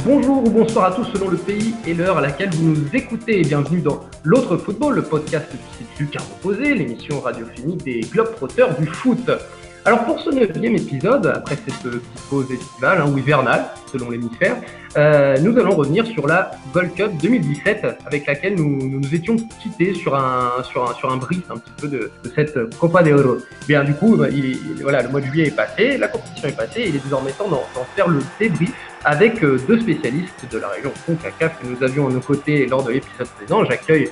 Bonjour ou bonsoir à tous selon le pays et l'heure à laquelle vous nous écoutez. Bienvenue dans l'autre football, le podcast du site Lucarne Opposé, l'émission radiophonique des Globetrotters du foot. Alors pour ce 9e épisode, après cette petite pause estivale ou hivernale, selon l'hémisphère, nous allons revenir sur la Gold Cup 2017 avec laquelle nous étions quittés sur un brief un petit peu de cette Copa de Oro. Bien du coup, voilà, le mois de juillet est passé, la compétition est passée et il est désormais temps d'en faire le débrief avec deux spécialistes de la région CONCACAF que nous avions à nos côtés lors de l'épisode précédent. J'accueille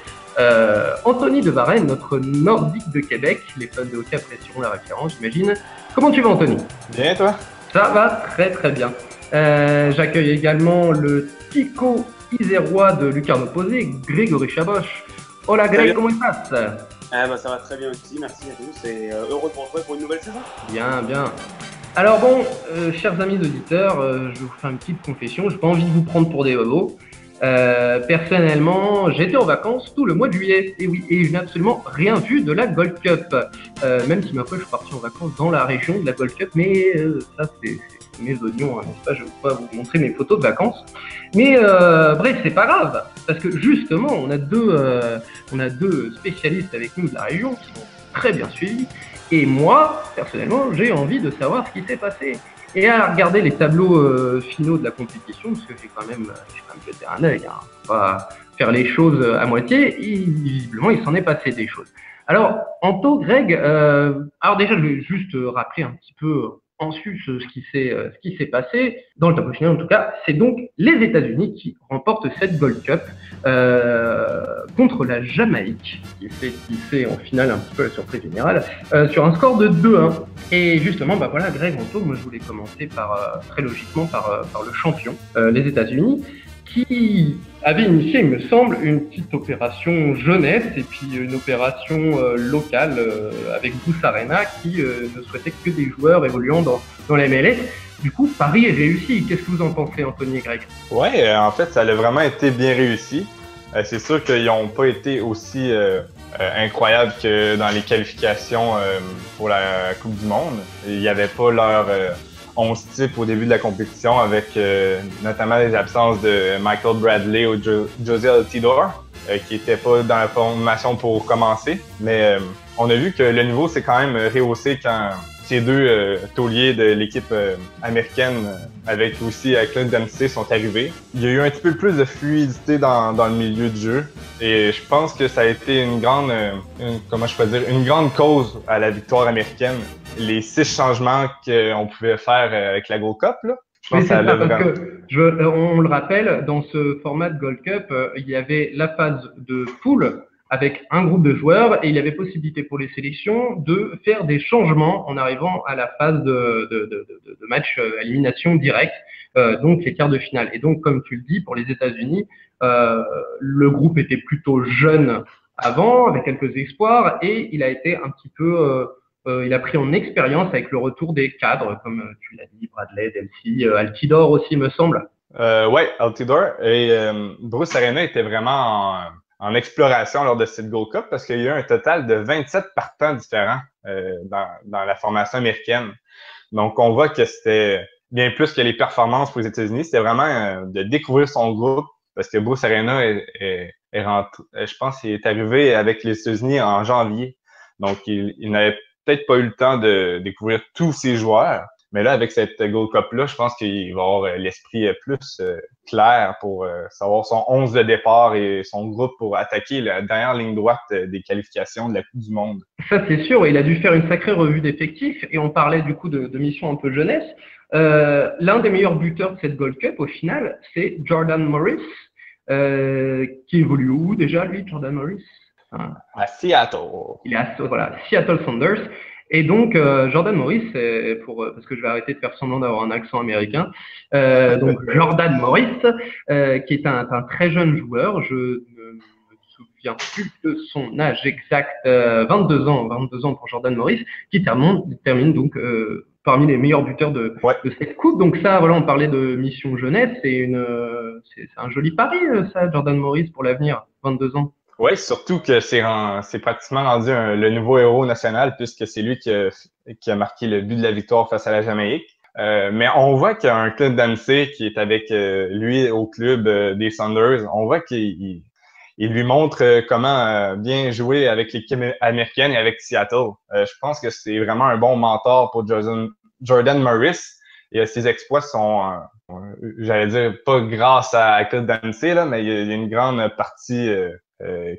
Anthony de Varenne, notre nordique de Québec. Les fans de hockey apprécieront la référence, j'imagine. Comment tu vas, Anthony? Bien, toi? Ça va très très bien. J'accueille également le Tico isérois de Lucarne Opposé, Grégory Chaboch. Hola Greg, comment il passe? Ça va très bien aussi, merci à tous et heureux de vous retrouver pour une nouvelle saison. Bien, bien. Alors bon, chers amis auditeurs, je vais vous faire une petite confession, j'ai pas envie de vous prendre pour des bobos. Personnellement, j'étais en vacances tout le mois de juillet, et oui, et je n'ai absolument rien vu de la Gold Cup. Même si ma foi, je suis parti en vacances dans la région de la Gold Cup, mais ça c'est mes oignons, n'est-ce pas? Je ne vais pas vous montrer mes photos de vacances. Mais bref, c'est pas grave, parce que justement, on a deux spécialistes avec nous de la région qui ont très bien suivi. Et moi, personnellement, j'ai envie de savoir ce qui s'est passé. Et à regarder les tableaux finaux de la compétition, parce que j'ai quand même jeté un œil, faut pas faire les choses à moitié, visiblement il s'en est passé des choses. Alors, Anto, Greg, alors déjà je vais juste rappeler un petit peu en sus ce qui s'est passé dans le tableau final. En tout cas, c'est donc les États-Unis qui remportent cette Gold Cup contre la Jamaïque, qui fait en finale un petit peu la surprise générale, sur un score de 2-1. Et justement, bah voilà, Greg, Anto, moi je voulais commencer très logiquement par le champion, les États-Unis, qui avait initié, il me semble, une petite opération jeunesse et puis une opération locale avec Bruce Arena qui ne souhaitait que des joueurs évoluant dans la MLS. Du coup, Paris est réussi. Qu'est-ce que vous en pensez, Anthony et Greg? Ouais, en fait, ça a vraiment été bien réussi. C'est sûr qu'ils n'ont pas été aussi incroyables que dans les qualifications pour la Coupe du Monde. Il n'y avait pas leur 11 type au début de la compétition avec notamment les absences de Michael Bradley ou José Altidore qui n'étaient pas dans la formation pour commencer. Mais on a vu que le niveau s'est quand même rehaussé quand ces deux tauliers de l'équipe américaine avec aussi Clint Dempsey sont arrivés. Il y a eu un petit peu plus de fluidité dans le milieu du jeu et je pense que ça a été une grande cause à la victoire américaine. Les 6 changements qu'on pouvait faire avec la Gold Cup, là. Je pense que on le rappelle, dans ce format de Gold Cup, il y avait la phase de poule avec un groupe de joueurs et il y avait possibilité pour les sélections de faire des changements en arrivant à la phase de match à élimination directe, donc les quarts de finale. Et donc, comme tu le dis, pour les États-Unis, le groupe était plutôt jeune avant, avec quelques espoirs, et il a été un petit peu il a pris en expérience avec le retour des cadres, comme tu l'as dit, Bradley, Dempsey, Altidore aussi, me semble. Ouais, Altidore. Et Bruce Arena était vraiment en exploration lors de cette Gold Cup parce qu'il y a eu un total de 27 partants différents dans la formation américaine. Donc, on voit que c'était bien plus que les performances pour les États-Unis. C'était vraiment de découvrir son groupe parce que Bruce Arena est rentré, je pense qu'il est arrivé avec les États-Unis en janvier. Donc, il n'avait peut-être pas eu le temps de découvrir tous ses joueurs. Mais là, avec cette Gold Cup-là, je pense qu'il va avoir l'esprit plus clair pour savoir son 11 de départ et son groupe pour attaquer la dernière ligne droite des qualifications de la Coupe du Monde. Ça, c'est sûr. Il a dû faire une sacrée revue d'effectifs. Et on parlait du coup de mission un peu jeunesse. L'un des meilleurs buteurs de cette Gold Cup, au final, c'est Jordan Morris, qui évolue où déjà, lui, Jordan Morris? À Seattle. Il est à Seattle Sounders. Et donc, Jordan Morris, parce que je vais arrêter de faire semblant d'avoir un accent américain, donc Jordan Morris, qui est un très jeune joueur, je ne me souviens plus de son âge exact, 22 ans pour Jordan Morris, qui termine donc parmi les meilleurs buteurs de cette coupe. Donc ça, voilà, on parlait de mission jeunesse, c'est un joli pari, ça, Jordan Morris, pour l'avenir, 22 ans. Oui, surtout que c'est pratiquement rendu le nouveau héros national puisque c'est lui qui a marqué le but de la victoire face à la Jamaïque. Mais on voit qu'il y a un Clint Dempsey qui est avec lui au club des Thunders. On voit qu'il lui montre comment bien jouer avec l'équipe américaine et avec Seattle. Je pense que c'est vraiment un bon mentor pour Jordan Morris. Et ses exploits sont, j'allais dire, pas grâce à Clint Dempsey, là, mais il y a une grande partie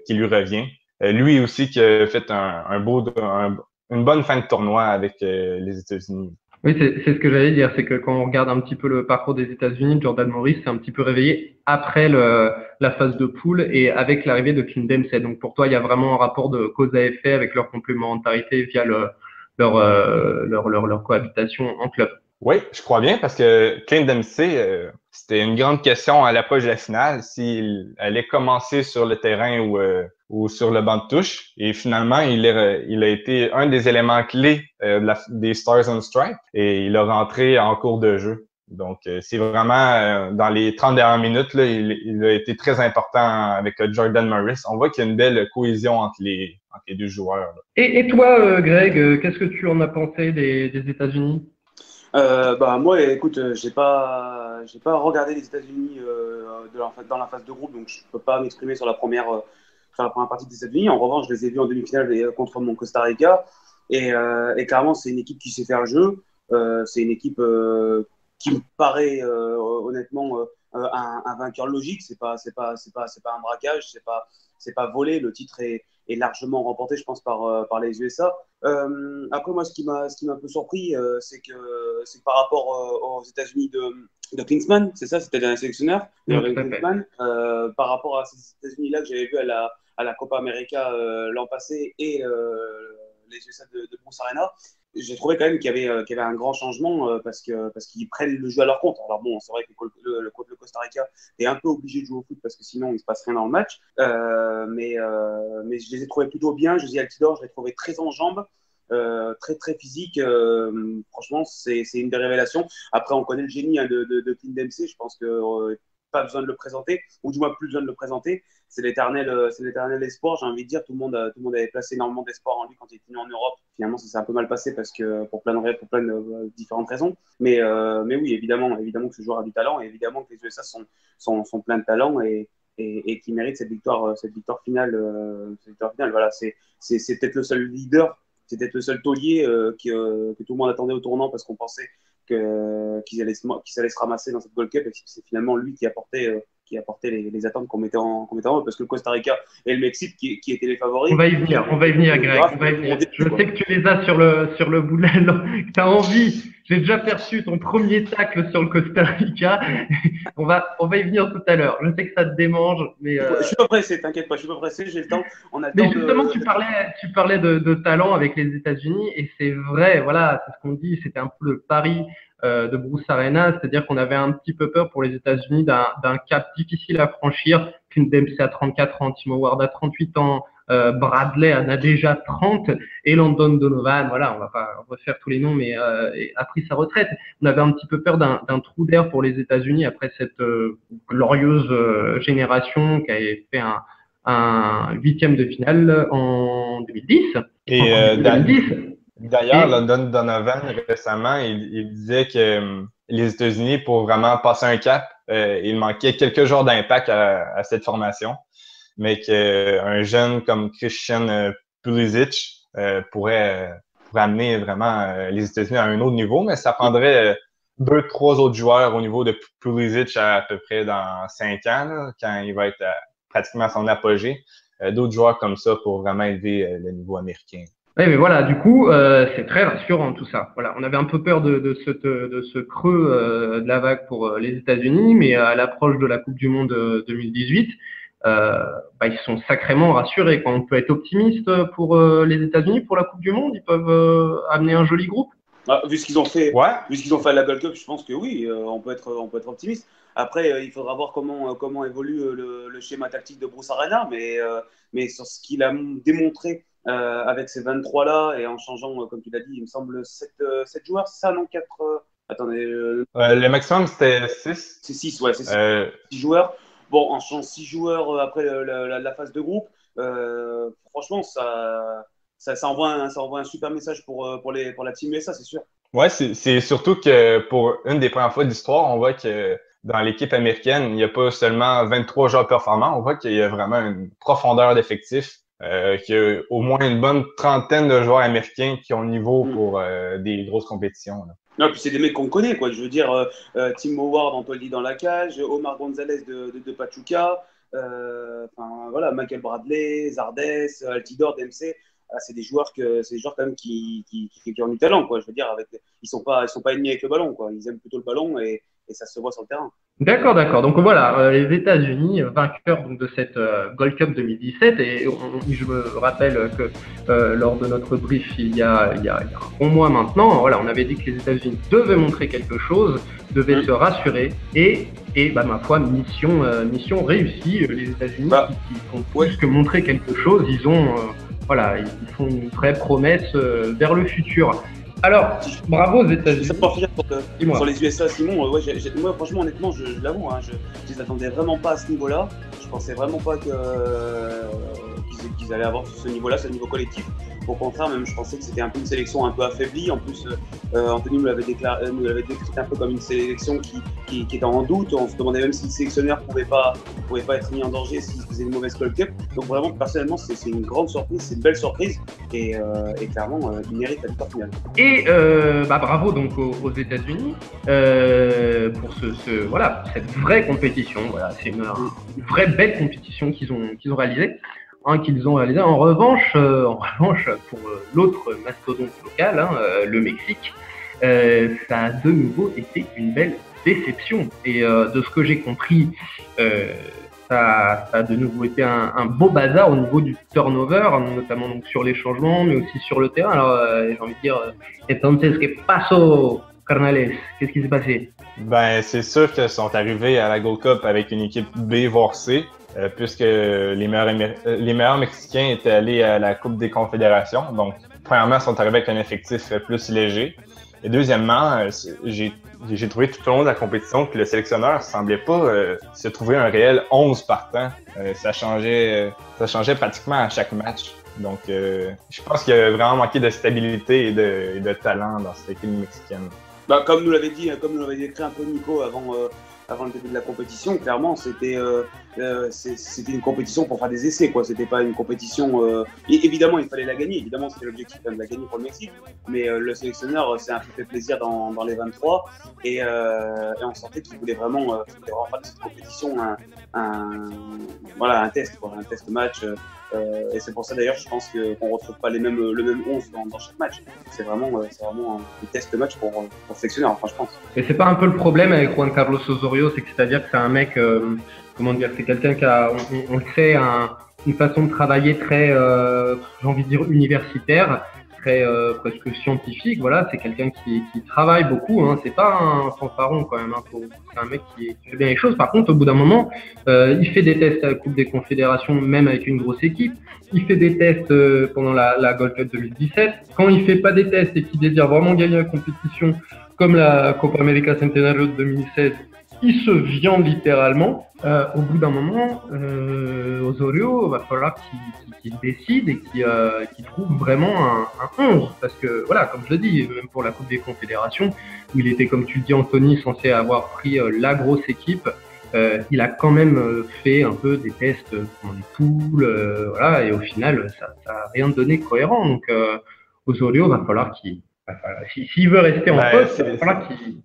qui lui revient. Lui aussi qui a fait une bonne fin de tournoi avec les États-Unis. Oui, c'est ce que j'allais dire, c'est que quand on regarde un petit peu le parcours des États-Unis, Jordan Morris s'est un petit peu réveillé après la phase de poule et avec l'arrivée de Clint Dempsey. Donc pour toi, il y a vraiment un rapport de cause à effet avec leur complémentarité via leur cohabitation en club. Oui, je crois bien parce que Clint Dempsey, c'était une grande question à l'approche de la finale s'il allait commencer sur le terrain ou sur le banc de touche. Et finalement, il a été un des éléments clés des Stars on Strike et il a rentré en cours de jeu. Donc, c'est vraiment dans les 30 dernières minutes, là, il a été très important avec Jordan Morris. On voit qu'il y a une belle cohésion entre les deux joueurs, là. Et toi, Greg, qu'est-ce que tu en as pensé des États-Unis? Moi, écoute, j'ai pas regardé les États-Unis dans la phase de groupe, donc je peux pas m'exprimer sur la première partie des États-Unis. En revanche, je les ai vus en demi-finale contre mon Costa Rica, et clairement, c'est une équipe qui sait faire le jeu. C'est une équipe qui me paraît honnêtement un vainqueur logique. C'est pas un braquage, c'est pas volé. Le titre est largement remporté, je pense, par les USA. Après, moi, ce qui m'a un peu surpris, c'est que par rapport aux États-Unis de Klinsmann, c'est ça, c'était un sélectionneur, Oui, de tout à fait. Klinsmann, par rapport à ces États-Unis-là que j'avais vu à la Copa América l'an passé et les USA de Bruce Arena, j'ai trouvé quand même qu'il y avait un grand changement parce qu'ils prennent le jeu à leur compte. Alors bon, c'est vrai que le Costa Rica est un peu obligé de jouer au foot parce que sinon il se passe rien dans le match. Mais je les ai trouvés plutôt bien. Josie Altidore, je l'ai trouvé très en jambes. Très très physique. Franchement, c'est une des révélations. Après, on connaît le génie de Clint Dempsey. Je pense que pas besoin de le présenter, ou du moins plus besoin de le présenter. C'est l'éternel espoir. J'ai envie de dire, tout le monde avait placé énormément d'espoir en lui quand il est venu en Europe. Finalement, ça s'est un peu mal passé parce que pour plein de différentes raisons. Mais oui, évidemment que ce joueur a du talent et évidemment que les USA sont pleins de talent et qui mérite cette victoire finale. Voilà, c'est peut-être le seul leader, c'est peut-être le seul taulier que tout le monde attendait au tournant parce qu'on pensait qu'ils allaient se ramasser dans cette Gold Cup et que c'est finalement lui qui apportait les attentes qu'on mettait en eux parce que le Costa Rica et le Mexique qui étaient les favoris. On va y venir, Greg, on va y venir. Je sais que tu les as sur le bout de la langue, t'as envie. J'ai déjà perçu ton premier tacle sur le Costa Rica. On va y venir tout à l'heure. Je sais que ça te démange, mais Je suis pas pressé, t'inquiète pas, je suis pas pressé, j'ai le temps. On a le mais temps justement, de. tu parlais de talent avec les États-Unis, et c'est vrai, voilà, c'est ce qu'on dit, c'était un peu le pari de Bruce Arena, c'est-à-dire qu'on avait un petit peu peur pour les États-Unis d'un cap difficile à franchir, qu'une Dempsey à 34 ans, Tim Howard à 38 ans, Bradley en a déjà 30, et Landon Donovan, voilà, on va pas refaire tous les noms, mais a pris sa retraite. On avait un petit peu peur d'un trou d'air pour les États-Unis après cette glorieuse génération qui avait fait un huitième de finale en 2010. Et En 2010. d'ailleurs, London Donovan, récemment, il disait que les États-Unis, pour vraiment passer un cap, il manquait quelques jours d'impact à cette formation, mais qu'un jeune comme Christian Pulisic pourrait amener vraiment les États-Unis à un autre niveau, mais ça prendrait deux, trois autres joueurs au niveau de Pulisic à peu près dans 5 ans, là, quand il va être pratiquement à son apogée. D'autres joueurs comme ça pour vraiment élever le niveau américain. Oui, mais voilà, du coup, c'est très rassurant tout ça. Voilà, on avait un peu peur de ce creux de la vague pour les États-Unis, mais à l'approche de la Coupe du Monde 2018, ils sont sacrément rassurés. Quand on peut être optimiste pour les États-Unis pour la Coupe du Monde, ils peuvent amener un joli groupe. Vu ce qu'ils ont fait, Ouais. vu ce qu'ils ont fait à la Gold Cup, je pense que oui, on peut être optimiste. Après, il faudra voir comment évolue le schéma tactique de Bruce Arena, mais sur ce qu'il a démontré avec ces 23-là et en changeant, comme tu l'as dit, il me semble 7 joueurs, c'est ça, non 4 attendez, Le maximum, c'était 6. c'est 6, ouais, c'est 6 joueurs. Bon, en changeant 6 joueurs après la phase de groupe, franchement, ça envoie un super message pour la team USA, c'est sûr. Ouais, c'est surtout que pour une des premières fois de l'histoire, on voit que dans l'équipe américaine, il n'y a pas seulement 23 joueurs performants, on voit qu'il y a vraiment une profondeur d'effectifs, qu'il y a au moins une bonne trentaine de joueurs américains qui ont le niveau Mm. pour des grosses compétitions, là. Non, puis c'est des mecs qu'on connaît, quoi. Je veux dire, Tim Howard, on peut le dire dans la cage, Omar Gonzalez de Pachuca, enfin, voilà, Michael Bradley, Zardes, Altidore, Dempsey. Ah, c'est des joueurs quand même qui ont du talent, quoi. Je veux dire, ils sont pas ennemis avec le ballon, quoi. Ils aiment plutôt le ballon et ça se voit sur le terrain. D'accord, d'accord. Donc voilà, les États-Unis, vainqueurs donc, de cette Gold Cup 2017. Et je me rappelle que lors de notre brief il y a un bon mois maintenant, voilà, on avait dit que les États-Unis devaient montrer quelque chose, devaient se rassurer. Et bah, ma foi, mission réussie. Les États-Unis Bah, qui font ouais. plus que montrer quelque chose, voilà, ils font une vraie promesse vers le futur. Alors, bravo aux États-Unis. Ça pour finir Dis-moi. sur les USA, Simon, ouais, moi, franchement, honnêtement, je l'avoue, hein, je les attendais vraiment pas à ce niveau-là. Je pensais vraiment pas qu'ils allaient avoir ce niveau-là, ce niveau collectif. Au contraire, même, je pensais que c'était un peu une sélection un peu affaiblie. En plus, Anthony nous l'avait décrit un peu comme une sélection qui était en doute. On se demandait même si le sélectionneur pouvait pas être mis en danger s'il faisait une mauvaise Gold Cup. Donc vraiment, personnellement, c'est une grande surprise, c'est une belle surprise. Et clairement, il mérite la victoire finale. Et bah, bravo donc aux États-Unis pour voilà, cette vraie compétition. Voilà, c'est une vraie belle compétition qu'ils ont réalisée. En revanche, pour l'autre mastodonte local, hein, le Mexique, ça a de nouveau été une belle déception. Et de ce que j'ai compris, ça a de nouveau été un beau bazar au niveau du turnover, notamment donc sur les changements, mais aussi sur le terrain. Alors, j'ai envie de dire, entonces, ¿qué pasó, carnales? Qu'est-ce qui s'est passé? Ben, c'est sûr qu'ils sont arrivés à la Gold Cup avec une équipe B voire C, puisque les meilleurs Mexicains étaient allés à la Coupe des Confédérations. Donc, premièrement, ils sont arrivés avec un effectif plus léger. Et deuxièmement, j'ai trouvé tout au long de la compétition que le sélectionneur semblait pas se trouver un réel 11 partants. Ça changeait pratiquement à chaque match. Donc, je pense qu'il y a vraiment manqué de stabilité et de talent dans cette équipe mexicaine. Bah, comme nous l'avait décrit un peu Nico avant le début de la compétition, clairement, c'était une compétition pour faire des essais, quoi. C'était pas une compétition. Évidemment, il fallait la gagner. Évidemment, c'était l'objectif de la gagner pour le Mexique. Mais le sélectionneur s'est un peu fait plaisir dans les 23 et on sentait qu'il voulait vraiment faire de cette compétition un test, quoi, un test match. Et c'est pour ça d'ailleurs, je pense qu'on retrouve pas le même 11 dans chaque match. C'est vraiment un test match pour le sélectionneur, enfin, je pense. Et c'est pas un peu le problème avec Juan Carlos Osorio, c'est-à-dire que c'est un mec, comment dire, c'est quelqu'un qui a, on le sait, une façon de travailler très, j'ai envie de dire universitaire, très presque scientifique. Voilà, c'est quelqu'un qui travaille beaucoup. Hein, c'est pas un fanfaron quand même. Hein, c'est un mec qui fait bien les choses. Par contre, au bout d'un moment, il fait des tests à la Coupe des Confédérations, même avec une grosse équipe. Il fait des tests pendant la Gold Cup 2017. Quand il fait pas des tests et qu'il désire vraiment gagner la compétition, comme la Copa América Centenario de 2016, il se viande littéralement. Au bout d'un moment, Osorio va falloir qu'il décide et qu'il trouve vraiment un 11. Parce que, voilà, comme je le dis, même pour la Coupe des Confédérations, où il était, comme tu le dis, Anthony, censé avoir pris la grosse équipe, il a quand même fait un peu des tests dans les poules, voilà, et au final, ça n'a rien donné de cohérent. Donc, Osorio va falloir s'il veut rester en poste, il va falloir qu'il...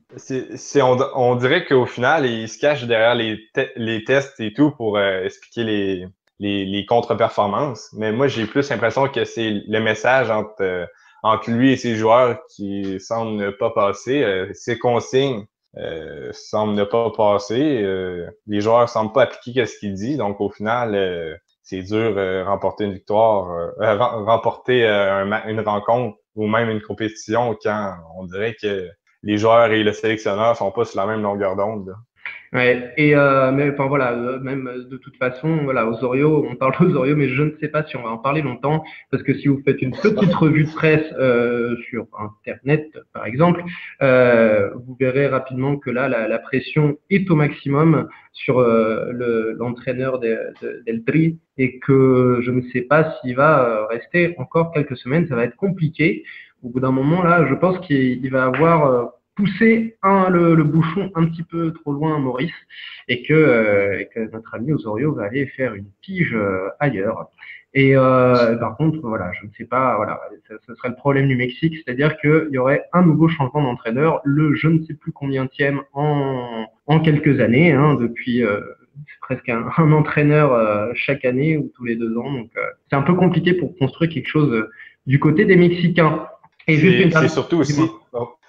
On dirait qu'au final, il se cache derrière les tests et tout pour expliquer les contre-performances. Mais moi, j'ai plus l'impression que c'est le message entre lui et ses joueurs qui semble ne pas passer. Ses consignes semblent ne pas passer. Les joueurs semblent pas appliquer ce qu'il dit. Donc, au final, c'est dur remporter une victoire, remporter une rencontre ou même une compétition quand on dirait que les joueurs et le sélectionneur sont pas sur la même longueur d'onde. Ouais, et mais enfin voilà, même de toute façon, voilà, Osorio, on parle d'Osorio, mais je ne sais pas si on va en parler longtemps, parce que si vous faites une petite revue de presse sur Internet, par exemple, vous verrez rapidement que là, la pression est au maximum sur l'entraîneur del Tri, et que je ne sais pas s'il va rester encore quelques semaines, ça va être compliqué. Au bout d'un moment, là, je pense qu'il va avoir poussé le bouchon un petit peu trop loin à Maurice et que notre ami Osorio va aller faire une pige ailleurs. Et par contre, voilà, je ne sais pas, voilà, ce serait le problème du Mexique, c'est-à-dire qu'il y aurait un nouveau changement d'entraîneur, le je ne sais plus combienième en quelques années, hein, depuis presque un entraîneur chaque année ou tous les 2 ans. Donc, c'est un peu compliqué pour construire quelque chose du côté des Mexicains. Et c'est surtout aussi.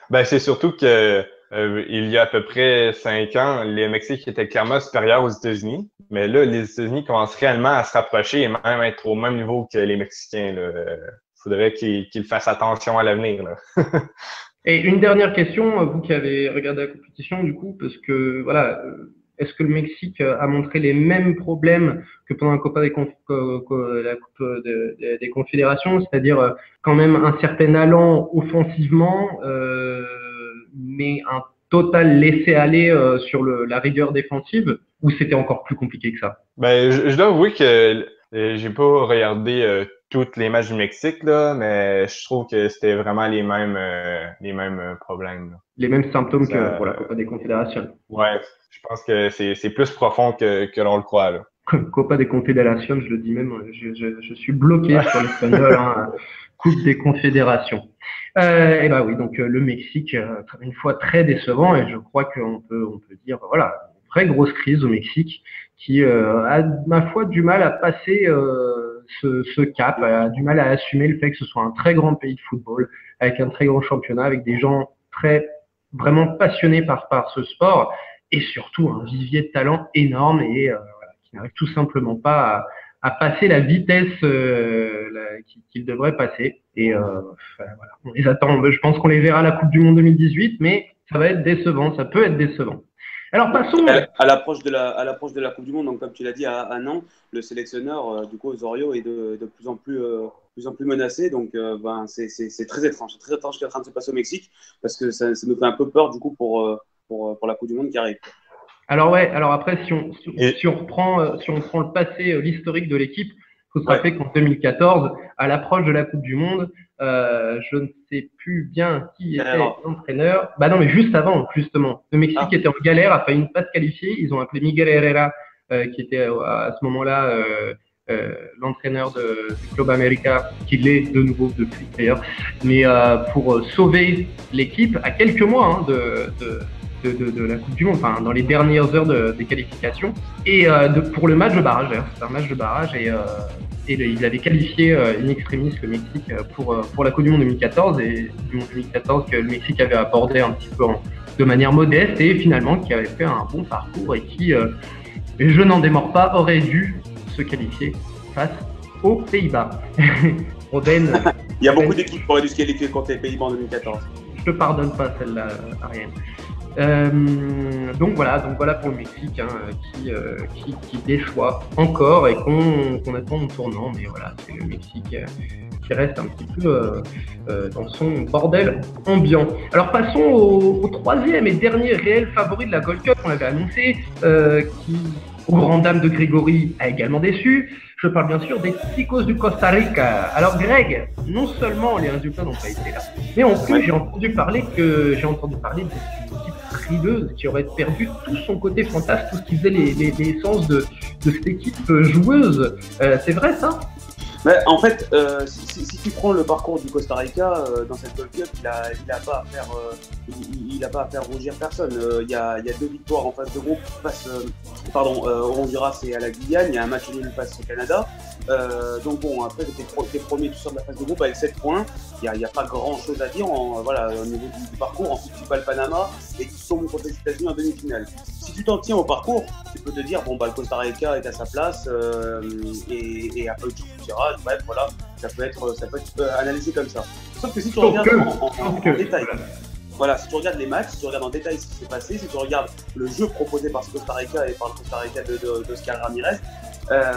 Ben, c'est surtout que il y a à peu près 5 ans, les Mexique étaient clairement supérieurs aux États-Unis. Mais là, les États-Unis commencent réellement à se rapprocher et même être au même niveau que les Mexicains. Il faudrait qu'ils fassent attention à l'avenir. Et une dernière question, vous qui avez regardé la compétition, du coup, parce que voilà, est-ce que le Mexique a montré les mêmes problèmes que pendant la Coupe des Confédérations, c'est-à-dire quand même un certain allant offensivement, mais un total laisser-aller sur la rigueur défensive, ou c'était encore plus compliqué que ça? Ben, je dois avouer que j'ai pas regardé tous les matchs du Mexique, là, mais je trouve que c'était vraiment les mêmes problèmes. Là. Les mêmes symptômes que pour la Coupe des Confédérations. Ouais, je pense que c'est plus profond que l'on le croit. Là. Copa des Confédérations, je le dis même, je suis bloqué sur l'espagnol, hein, Coupe des Confédérations. Et bah oui, donc le Mexique, une fois très décevant, et je crois qu'on peut dire, voilà, une vraie grosse crise au Mexique qui a, ma foi, du mal à passer ce cap, a du mal à assumer le fait que ce soit un très grand pays de football, avec un très grand championnat, avec des gens vraiment passionnés par ce sport, et surtout un vivier de talent énorme et qui n'arrive tout simplement pas à passer la vitesse qu'il devrait passer. Et voilà, on les attend. Je pense qu'on les verra à la Coupe du Monde 2018, mais ça va être décevant. Ça peut être décevant. Alors passons à l'approche de la Coupe du Monde. Donc comme tu l'as dit, à un an, le sélectionneur du coup Osorio est de plus en plus menacé. Donc c'est très étrange. C'est très étrange ce qui est en train de se passer au Mexique parce que ça nous fait un peu peur du coup pour la Coupe du Monde qui arrive. Alors ouais, alors après si on reprend le passé, l'historique de l'équipe, il faut se rappeler qu'en 2014, à l'approche de la Coupe du Monde, je ne sais plus bien qui était l'entraîneur. Bah non, mais juste avant, justement, le Mexique était en galère, a failli pas se qualifier. Ils ont appelé Miguel Herrera, qui était à ce moment-là l'entraîneur du Club América, qui l'est de nouveau depuis d'ailleurs, mais pour sauver l'équipe à quelques mois de la Coupe du Monde, enfin dans les dernières heures des qualifications, et pour le match de barrage. C'était un match de barrage et ils avaient qualifié in extremis le Mexique pour la Coupe du Monde 2014 et du Monde 2014 que le Mexique avait abordé un petit peu de manière modeste et finalement qui avait fait un bon parcours et qui, je n'en démords pas, aurait dû se qualifier face aux Pays-Bas. Il y a beaucoup d'équipes qui auraient dû se qualifier contre les Pays-Bas en 2014. Je te pardonne pas celle-là, Ariane. Donc voilà pour le Mexique qui déçoit encore et qu'on attend en tournant, mais voilà, c'est le Mexique qui reste un petit peu dans son bordel ambiant. Alors passons au troisième et dernier réel favori de la Gold Cup, on l'avait annoncé, qui, aux grandes dames de Grégory, a également déçu. Je parle bien sûr des Ticos du Costa Rica. Alors Greg, non seulement les résultats n'ont pas été là, mais en plus j'ai entendu parler d'une équipe frileuse qui aurait perdu tout son côté fantasme, tout ce qui faisait l'essence de cette équipe joueuse. C'est vrai ça? Mais en fait, si tu prends le parcours du Costa Rica dans cette Gold Cup, il n'a pas à faire rougir personne. Il y a 2 victoires en phase de groupe face au Honduras et à la Guyane. Il y a un match nul face au Canada. Donc bon, après t'es premier tout sur de la phase de groupe avec 7 points. Il n'y a pas grand chose à dire au niveau du parcours. Ensuite tu bats le Panama et tu tombes contre les États-Unis en demi-finale. Si tu t'en tiens au parcours, tu peux te dire le Costa Rica est à sa place et après tu diras, bref voilà, ça peut être analysé comme ça. Sauf que si tu regardes en détail, voilà, si tu regardes les matchs, si tu regardes en détail ce qui s'est passé, si tu regardes le jeu proposé par ce Costa Rica et par le Costa Rica d'Oscar Ramirez, Euh,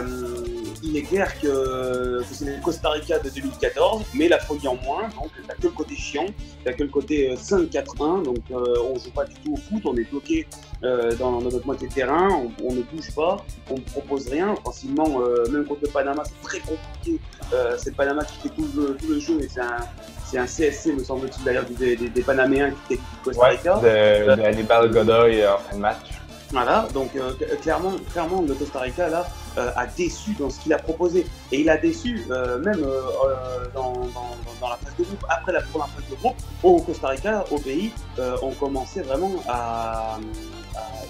il est clair que c'est le Costa Rica de 2014, mais la folie en moins. Donc, tu n'as que le côté chiant, tu n'as que le côté 5-4-1. Donc, on ne joue pas du tout au foot, on est bloqué dans notre moitié de terrain, on ne bouge pas, on ne propose rien. Offensivement, même contre le Panama, c'est très compliqué. C'est le Panama qui fait tout le jeu, mais c'est un CSC, me semble-t-il, d'ailleurs, des Panaméens qui étaient du Costa Rica. De Hannibal Godoy en fin de match. Voilà, donc clairement, le Costa Rica là a déçu dans ce qu'il a proposé, et il a déçu même dans la phase de groupe. Après la première phase de groupe, au Costa Rica, au pays, on commençait vraiment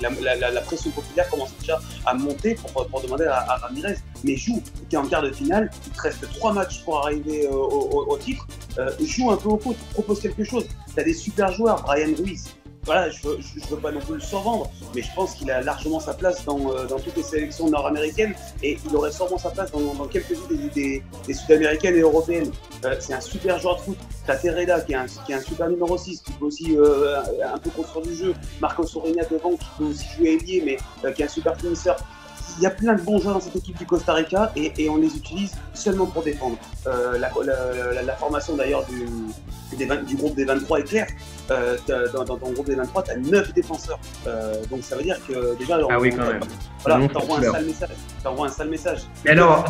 la pression populaire commençait déjà à monter pour demander à Ramirez, mais joue, tu es en quart de finale, il te reste 3 matchs pour arriver au titre, joue un peu au foot, propose quelque chose. Tu as des super joueurs, Brian Ruiz. Voilà, je veux pas non plus le survendre, mais je pense qu'il a largement sa place dans toutes les sélections nord-américaines, et il aurait sûrement sa place dans quelques-unes des sud-américaines et européennes. C'est un super joueur de foot. T'as Terreda qui est un super numéro 6, qui peut aussi un peu construire du jeu. Marcos Orena devant, qui peut aussi jouer ailier, mais qui est un super finisseur. Il y a plein de bons joueurs dans cette équipe du Costa Rica, et on les utilise seulement pour défendre. La formation d'ailleurs du groupe des 23 est claire. Dans ton groupe des 23, tu as 9 défenseurs. Donc ça veut dire que déjà, ah oui, quand même. Voilà, t'envoies un sale message. Mais alors,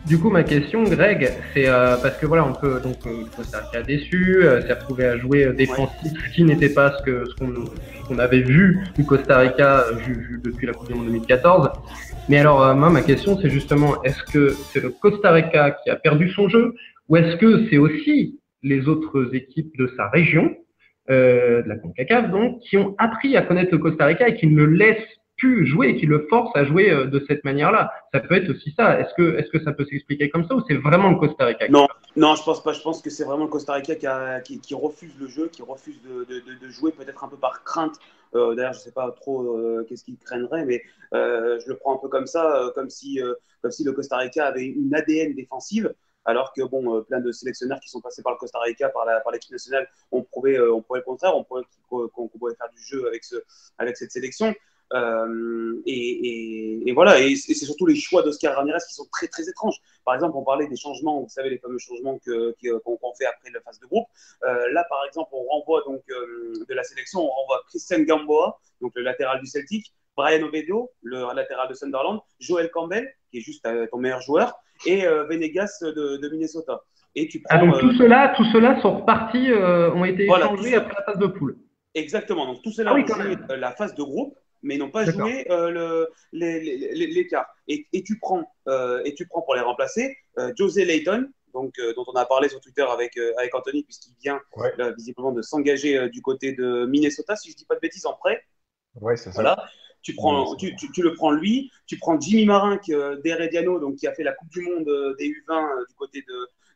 du coup, ma question, Greg, c'est parce que voilà, on peut donc Costa Rica déçu, s'est retrouvé à jouer défensif, ce qui n'était pas ce qu'on avait vu du Costa Rica depuis la Coupe du Monde 2014. Mais alors, moi, ma question, c'est justement, est-ce que c'est le Costa Rica qui a perdu son jeu, ou est-ce que c'est aussi les autres équipes de sa région, de la CONCACAF, donc, qui ont appris à connaître le Costa Rica et qui ne le laissent plus jouer, qui le forcent à jouer de cette manière-là? Ça peut être aussi ça. Est-ce que ça peut s'expliquer comme ça, ou c'est vraiment le Costa Rica Non, je pense pas. Je pense que c'est vraiment le Costa Rica qui refuse le jeu, qui refuse de jouer, peut-être un peu par crainte. D'ailleurs, je sais pas trop qu'est-ce qu'ils craigneraient, mais je le prends un peu comme ça, comme si le Costa Rica avait une ADN défensive, alors que bon, plein de sélectionneurs qui sont passés par le Costa Rica, par l'équipe nationale, on prouvait le contraire, on prouvait qu'on pouvait faire du jeu avec cette sélection. Et voilà, et c'est surtout les choix d'Oscar Ramirez qui sont très très étranges. Par exemple, on parlait des changements, vous savez, les fameux changements qu'on fait après la phase de groupe. Là, par exemple, on renvoie donc de la sélection, on renvoie Christian Gamboa, donc le latéral du Celtic, Brian Obedo, le latéral de Sunderland, Joel Campbell, qui est juste ton meilleur joueur, et Venegas de Minnesota. Et tu prends, donc tout cela sont repartis, ont été échangés après la phase de poule. Exactement, donc tout cela ont joué la phase de groupe, mais n'ont pas joué l'écart. Et tu prends pour les remplacer José Layton, donc, dont on a parlé sur Twitter avec Anthony, puisqu'il vient visiblement de s'engager du côté de Minnesota, si je ne dis pas de bêtises, en prêt. Oui, c'est ça. Voilà. Tu le prends lui, tu prends Jimmy Marin d'Herediano, donc qui a fait la Coupe du Monde des U20 du côté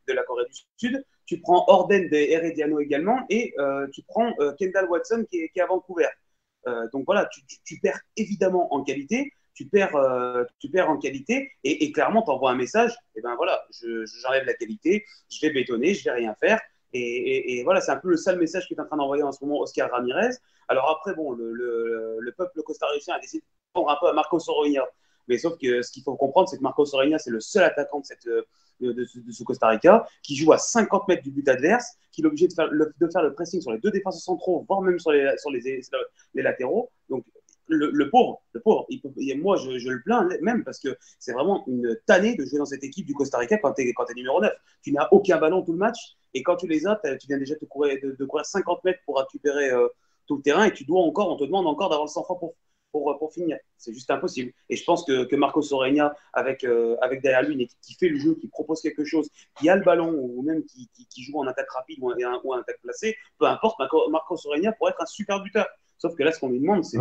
de la Corée du Sud. Tu prends Orden d'Herediano également, et tu prends Kendall Watson qui est à Vancouver. Donc voilà, tu perds évidemment en qualité, tu perds en qualité, et clairement, tu envoies un message, et ben voilà, j'enlève la qualité, je vais bétonner, je vais rien faire. Et voilà, c'est un peu le seul message qu'il est en train d'envoyer en ce moment Oscar Ramirez. Alors après, bon, le peuple costaricien a décidé de prendre un peu à Marcos Orena. Mais sauf que ce qu'il faut comprendre, c'est que Marcos Orena, c'est le seul attaquant de ce Costa Rica qui joue à 50 mètres du but adverse, qui est obligé de faire le pressing sur les deux défenseurs centraux, voire même sur les latéraux. Donc, le pauvre, moi, je le plains même, parce que c'est vraiment une tannée de jouer dans cette équipe du Costa Rica quand tu es numéro 9. Tu n'as aucun ballon tout le match, et quand tu les as, tu viens déjà de courir 50 mètres pour récupérer tout le terrain, et on te demande encore d'avoir le sang-froid pour finir. C'est juste impossible. Et je pense que Marcos Orena, avec derrière lui une équipe qui fait le jeu, qui propose quelque chose, qui a le ballon, ou même qui joue en attaque rapide ou en attaque placée, peu importe, Marcos Orena pourrait être un super buteur. Sauf que là, ce qu'on lui demande, c'est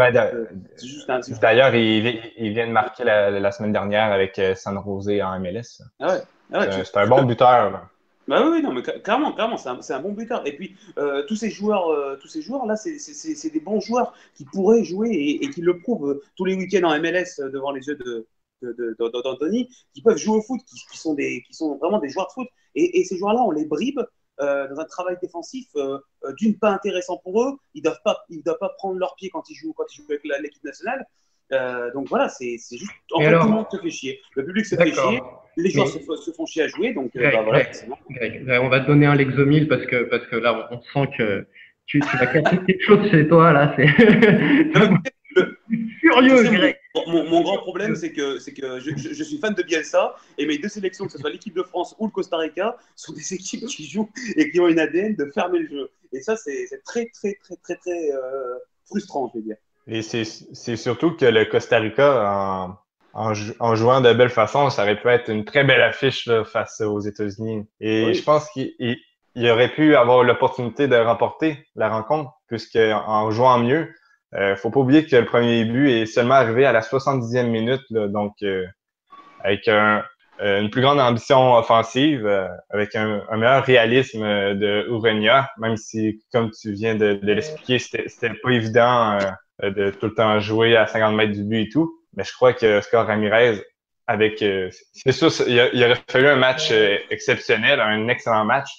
juste un... D'ailleurs, il vient de marquer la semaine dernière avec San José en MLS. C'est un bon buteur. Là. Bah oui, non, mais clairement, c'est un bon buteur. Et puis, tous ces joueurs-là, c'est des bons joueurs qui pourraient jouer et qui le prouvent tous les week-ends en MLS devant les yeux d'Anthony, qui peuvent jouer au foot, qui sont vraiment des joueurs de foot. Et ces joueurs-là, on les bribe dans un travail défensif d'une pas intéressant pour eux. Ils doivent pas prendre leur pied quand ils jouent avec l'équipe nationale. Donc voilà, c'est juste. En Et fait, tout le alors, monde se fait chier. Le public se fait chier, d'accord. les joueurs Mais se font chier à jouer. Donc Greg, voilà, Greg, forcément. Greg, on va te donner un Lexomil parce que là, on sent que tu vas casser quelque chose chez toi, là. C'est Non, mais écoutez, tu furieux, sais, Greg. mon grand problème, c'est que je suis fan de Bielsa et mes deux sélections, que ce soit l'équipe de France ou le Costa Rica, sont des équipes qui jouent et qui ont une ADN de fermer le jeu. Et ça, c'est très, très, très, très, très frustrant, je vais dire. Et c'est surtout que le Costa Rica, en jouant de belle façon, ça aurait pu être une très belle affiche là, face aux États-Unis. Et je Oui, pense qu'il aurait pu avoir l'opportunité de remporter la rencontre, puisque en jouant mieux, faut pas oublier que le premier but est seulement arrivé à la 70e minute, là, donc avec une plus grande ambition offensive, avec un meilleur réalisme de Urenia, même si, comme tu viens de l'expliquer, c'était pas évident de tout le temps jouer à 50 mètres du but et tout. Mais je crois que Oscar Ramirez, avec c'est sûr, il aurait fallu un match exceptionnel, un excellent match,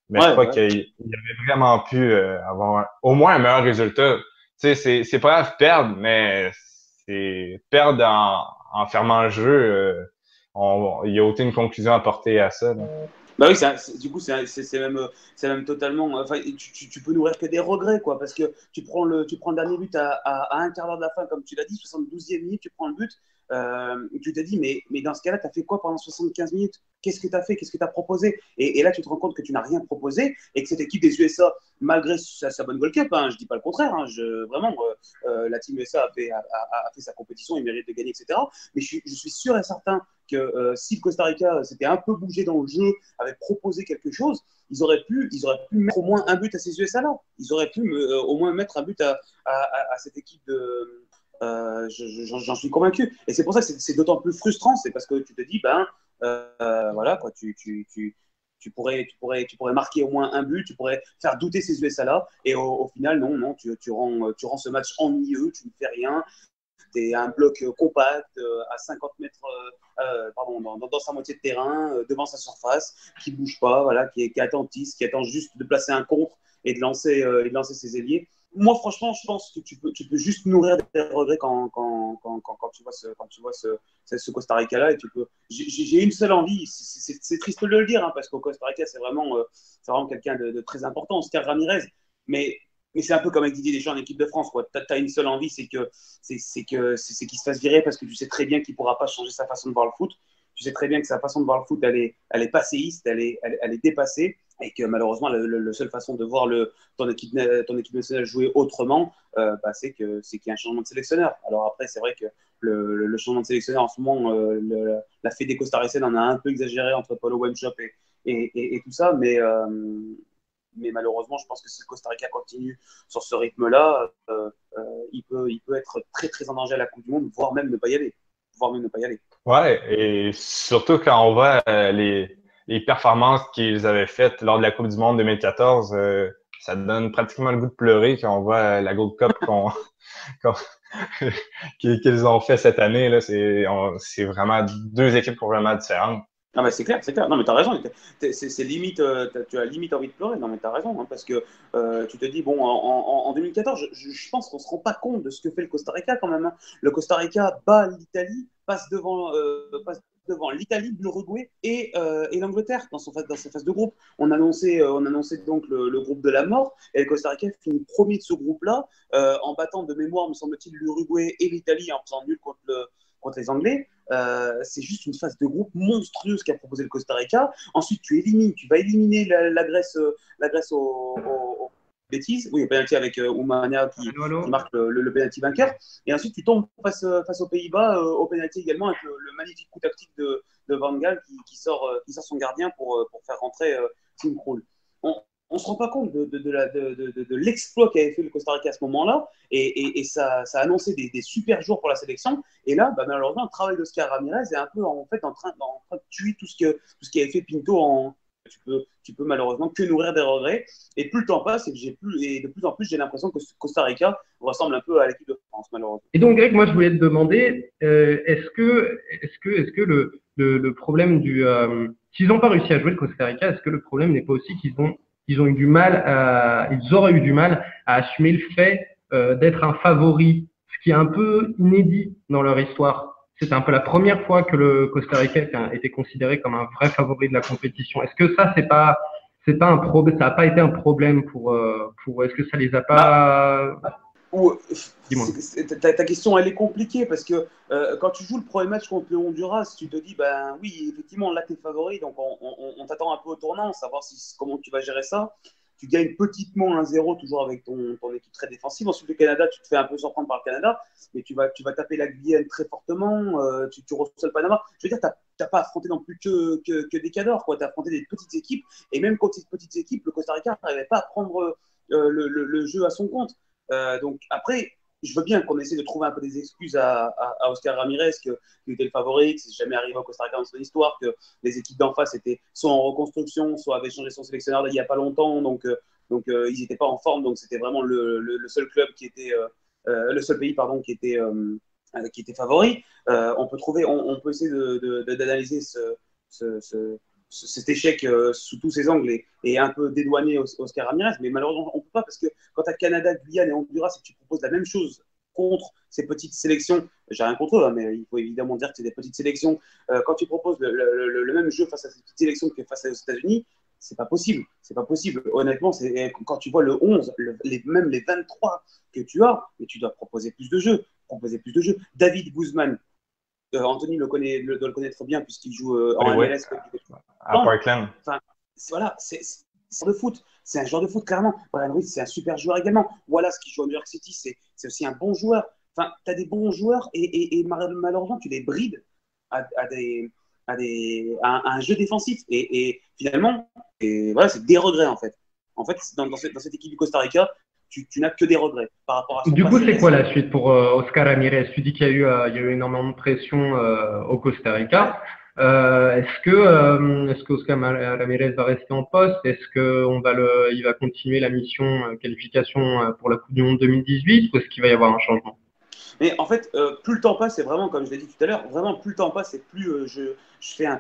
mais je ouais, crois ouais. qu'il aurait vraiment pu avoir au moins un meilleur résultat. Tu sais, c'est pas grave perdre, mais c'est perdre en fermant le jeu. Il n'y a aucune conclusion à porter à ça. Là. Bah oui, du coup, c'est même totalement. Enfin, tu peux nourrir que des regrets, quoi, parce que tu prends le dernier but à un quart d'heure de la fin, comme tu l'as dit, 72e minute, tu prends le but. Et tu te dis, mais dans ce cas-là, tu as fait quoi pendant 75 minutes? Qu'est-ce que tu as fait? Qu'est-ce que tu as proposé? Et là, tu te rends compte que tu n'as rien proposé et que cette équipe des USA, malgré sa bonne Gold Cup, hein, je dis pas le contraire, hein, vraiment, la team USA a fait sa compétition, il mérite de gagner, etc. Mais je suis sûr et certain que si le Costa Rica s'était un peu bougé dans le jeu, avait proposé quelque chose, ils auraient pu mettre au moins un but à ces USA-là. Ils auraient pu au moins mettre un but à cette équipe de. J'en suis convaincu. Et c'est pour ça que c'est d'autant plus frustrant, c'est parce que tu te dis, voilà, quoi, tu pourrais marquer au moins un but, tu pourrais faire douter ces USA-là, et au final, non, tu rends ce match ennuyeux, tu ne fais rien, tu es un bloc compact à 50 mètres pardon, dans sa moitié de terrain, devant sa surface, qui ne bouge pas, voilà, qui est attentiste, qui attend juste de placer un contre et de lancer ses ailiers. Moi, franchement, je pense que tu peux juste nourrir des regrets quand tu vois ce Costa Rica-là. J'ai une seule envie, c'est triste de le dire, hein, parce qu'au Costa Rica, c'est vraiment quelqu'un de très important, Oscar Ramirez. Mais c'est un peu comme avec Didier Deschamps en équipe de France. Tu as une seule envie, c'est qu'il se fasse virer parce que tu sais très bien qu'il ne pourra pas changer sa façon de voir le foot. Tu sais très bien que sa façon de voir le foot, elle est passéiste, elle est dépassée. Et que malheureusement, la seule façon de voir ton équipe nationale jouer autrement, c'est qu'il y a un changement de sélectionneur. Alors après, c'est vrai que le changement de sélectionneur en ce moment, la fédé costaricienne en a un peu exagéré entre Paulo Wanchop et tout ça, mais malheureusement, je pense que si le Costa Rica continue sur ce rythme-là, il peut être très très en danger à la Coupe du Monde, voire même ne pas y aller. Voire même ne pas y aller. Ouais, et surtout quand on voit les performances qu'ils avaient faites lors de la Coupe du Monde 2014, ça donne pratiquement le goût de pleurer quand on voit la Gold Cup qu'on- qu'ils ont fait cette année. Là, c'est vraiment deux équipes complètement différentes. Non, mais c'est clair, c'est clair. Non, mais t'as raison. C'est limite, tu as limite envie de pleurer. Non, mais t'as raison, hein, parce que tu te dis, bon, en 2014, je pense qu'on se rend pas compte de ce que fait le Costa Rica quand même. Hein. Le Costa Rica bat l'Italie, passe devant l'Italie, l'Uruguay et l'Angleterre dans sa phase de groupe. On annonçait donc le groupe de la mort, et le Costa Rica finit premier de ce groupe-là, en battant de mémoire, me semble-t-il, l'Uruguay et l'Italie en faisant nul contre les Anglais. C'est juste une phase de groupe monstrueuse qu'a proposé le Costa Rica. Ensuite, tu vas éliminer la Grèce, aux bêtises. Oui, au penalty avec Oumania Allô, allô. qui marque le penalty vainqueur. Et ensuite, tu tombes face aux Pays-Bas, au penalty également, avec le magnifique coup tactique de Van Gaal qui sort son gardien pour faire rentrer Tim Krul. On ne se rend pas compte de l'exploit qu'avait fait le Costa Rica à ce moment-là, et ça a annoncé des super jours pour la sélection. Et là, malheureusement, le travail d'Oscar Ramirez est un peu en train de tuer tout ce qui avait fait Pinto. Tu peux malheureusement que nourrir des regrets. Et plus le temps passe, et de plus en plus, j'ai l'impression que Costa Rica ressemble un peu à l'équipe de France, malheureusement. Et donc, Greg, moi, je voulais te demander, est-ce que le problème s'ils n'ont pas réussi à jouer le Costa Rica, est-ce que le problème n'est pas aussi qu'ils ont eu du mal ils auraient eu du mal à assumer le fait d'être un favori ce qui est un peu inédit dans leur histoire. C'était un peu la première fois que le Costa Rica était considéré comme un vrai favori de la compétition. Est-ce que ça, c'est pas un problème, ça n'a pas été un problème est-ce que ça les a Bah, pas, dis-moi. ta question, elle est compliquée parce que quand tu joues le premier match contre le Honduras, tu te dis, ben oui, effectivement, là, tu es favori, donc on t'attend un peu au tournant, savoir comment tu vas gérer ça. Tu gagnes petitement 1-0, toujours avec ton équipe très défensive. Ensuite, le Canada, tu te fais un peu surprendre par le Canada, mais tu vas taper la Guyane très fortement, tu reçois le Panama. Je veux dire, tu n'as pas affronté non plus que des cadors, tu as affronté des petites équipes, et même contre ces petites équipes, le Costa Rica n'arrivait pas à prendre le jeu à son compte. Donc après, je veux bien qu'on essaie de trouver un peu des excuses à Oscar Ramirez, qu'il était le favori, que c'est jamais arrivé au Costa Rica dans son histoire, que les équipes d'en face étaient soit en reconstruction, soit avaient changé son sélectionneur il n'y a pas longtemps, donc ils n'étaient pas en forme, donc c'était vraiment le seul club qui était, le seul pays pardon, qui était favori. On peut essayer d'analyser cet échec sous tous ses angles et un peu dédouaner Oscar Ramirez, mais malheureusement, on ne peut pas parce que quand tu as Canada, Guyane et Honduras et que tu proposes la même chose contre ces petites sélections, j'ai rien contre eux, hein, mais il faut évidemment dire que c'est des petites sélections. Quand tu proposes le même jeu face à ces petites sélections que face aux États-Unis, c'est pas possible. C'est pas possible. Honnêtement, quand tu vois le 11, même les 23 que tu as, mais tu dois proposer plus de jeux. David Guzman, Anthony doit le connaître bien puisqu'il joue en Oui, MLS. à Parkland. Enfin, voilà, c'est un joueur de foot. C'est un joueur de foot, clairement. Brian Ruiz, c'est un super joueur également. Wallace, qui joue à New York City, c'est aussi un bon joueur. Enfin, tu as des bons joueurs et malheureusement, tu les brides à un jeu défensif. Et finalement, voilà, c'est des regrets, en fait. En fait, dans cette équipe du Costa Rica, tu n'as que des regrets par rapport à son Du coup, passé c'est quoi récent. la suite pour Oscar Ramirez? Tu dis qu'il y a eu énormément de pression au Costa Rica. Est-ce que Oscar Ramirez va rester en poste? Est-ce que il va continuer la mission qualification pour la Coupe du Monde 2018 ou est-ce qu'il va y avoir un changement? Mais en fait, plus le temps passe, c'est vraiment, comme je l'ai dit tout à l'heure, vraiment plus le temps passe et plus je fais un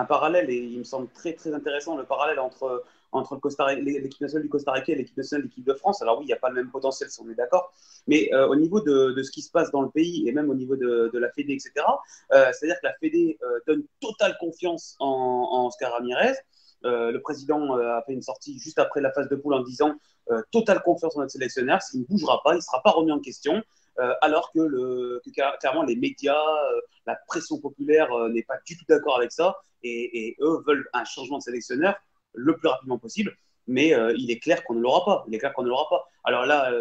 parallèle et il me semble très, très intéressant le parallèle entre l'équipe nationale du Costa Rica et l'équipe nationale de l'équipe de France. Alors oui, il n'y a pas le même potentiel, si on est d'accord, mais au niveau de ce qui se passe dans le pays et même au niveau de la Fédé, etc., c'est-à-dire que la Fédé donne totale confiance en Oscar Ramirez. Le président a fait une sortie juste après la phase de poule en disant totale confiance en notre sélectionneur, il ne bougera pas, il ne sera pas remis en question. Alors que clairement les médias, la pression populaire n'est pas du tout d'accord avec ça et eux veulent un changement de sélectionneur le plus rapidement possible. Mais il est clair qu'on ne l'aura pas. Il est clair qu'on ne l'aura pas. Alors là,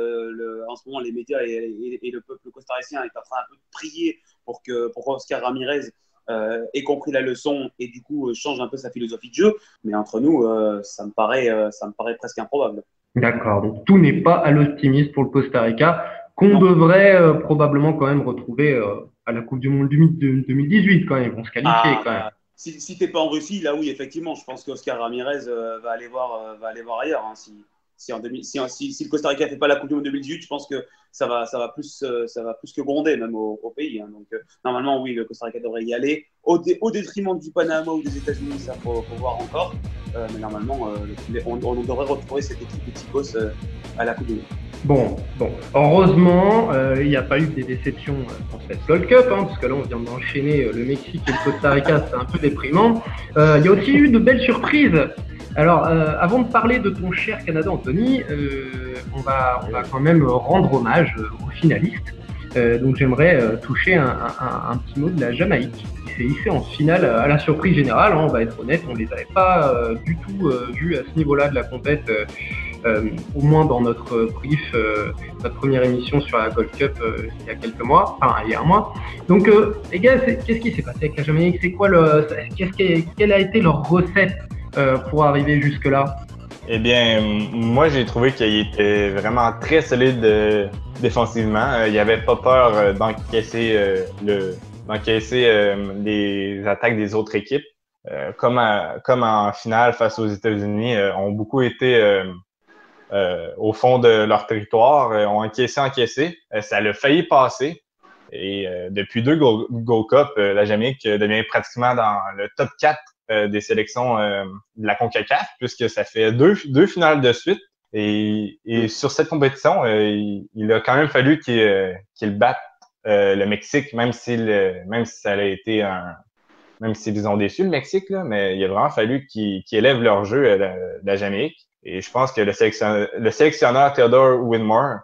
en ce moment, les médias et le peuple costaricien est en train un peu de prier pour Oscar Ramirez ait compris la leçon et du coup change un peu sa philosophie de jeu. Mais entre nous, ça me paraît presque improbable. D'accord, donc tout n'est pas à l'optimisme pour le Costa Rica, qu'on Non. devrait probablement quand même retrouver à la Coupe du Monde 2018 quand même, ils vont se qualifier quand même. Si t'es pas en Russie, là oui, effectivement, je pense qu'Oscar Ramirez va aller voir ailleurs. Hein, si le Costa Rica fait pas la Coupe du Monde 2018, je pense que ça va plus que gronder même au pays. Hein. Donc normalement, oui, le Costa Rica devrait y aller. Au détriment du Panama ou des États-Unis, ça faut voir encore. Mais normalement, on devrait retrouver cette équipe de Tigos à la Coupe du Monde. Bon, heureusement, il n'y a pas eu des déceptions dans cette Gold Cup, hein, parce que là, on vient d'enchaîner le Mexique et le Costa Rica, c'est un peu déprimant. Il y a aussi eu de belles surprises. Alors, avant de parler de ton cher Canada, Anthony, on va quand même rendre hommage aux finalistes. Donc, j'aimerais toucher un petit mot de la Jamaïque, qui s'est hissée en finale à la surprise générale. Hein, on va être honnête, on ne les avait pas du tout vus à ce niveau-là de la compète. Au moins dans notre brief, notre première émission sur la Gold Cup il y a quelques mois, enfin il y a un mois. Donc les gars, qu'est-ce qui s'est passé avec la Jamaïque? C'est quoi quelle a été leur recette pour arriver jusque-là? Eh bien, moi, j'ai trouvé qu'il était vraiment très solide défensivement. Il n'avait pas peur d'encaisser les attaques des autres équipes. Comme en finale face aux États-Unis, ont beaucoup été au fond de leur territoire, ont encaissé. Ça a failli passer. Et depuis 2 Gold Cup, la Jamaïque devient pratiquement dans le top 4 des sélections de la CONCACAF, puisque ça fait deux finales de suite. Et sur cette compétition, il a quand même fallu qu'il batte le Mexique, même si ça a été même s'ils ont déçu le Mexique, là, mais il a vraiment fallu qu'ils élèvent leur jeu de la Jamaïque. Et je pense que le sélectionneur Theodore Winmore,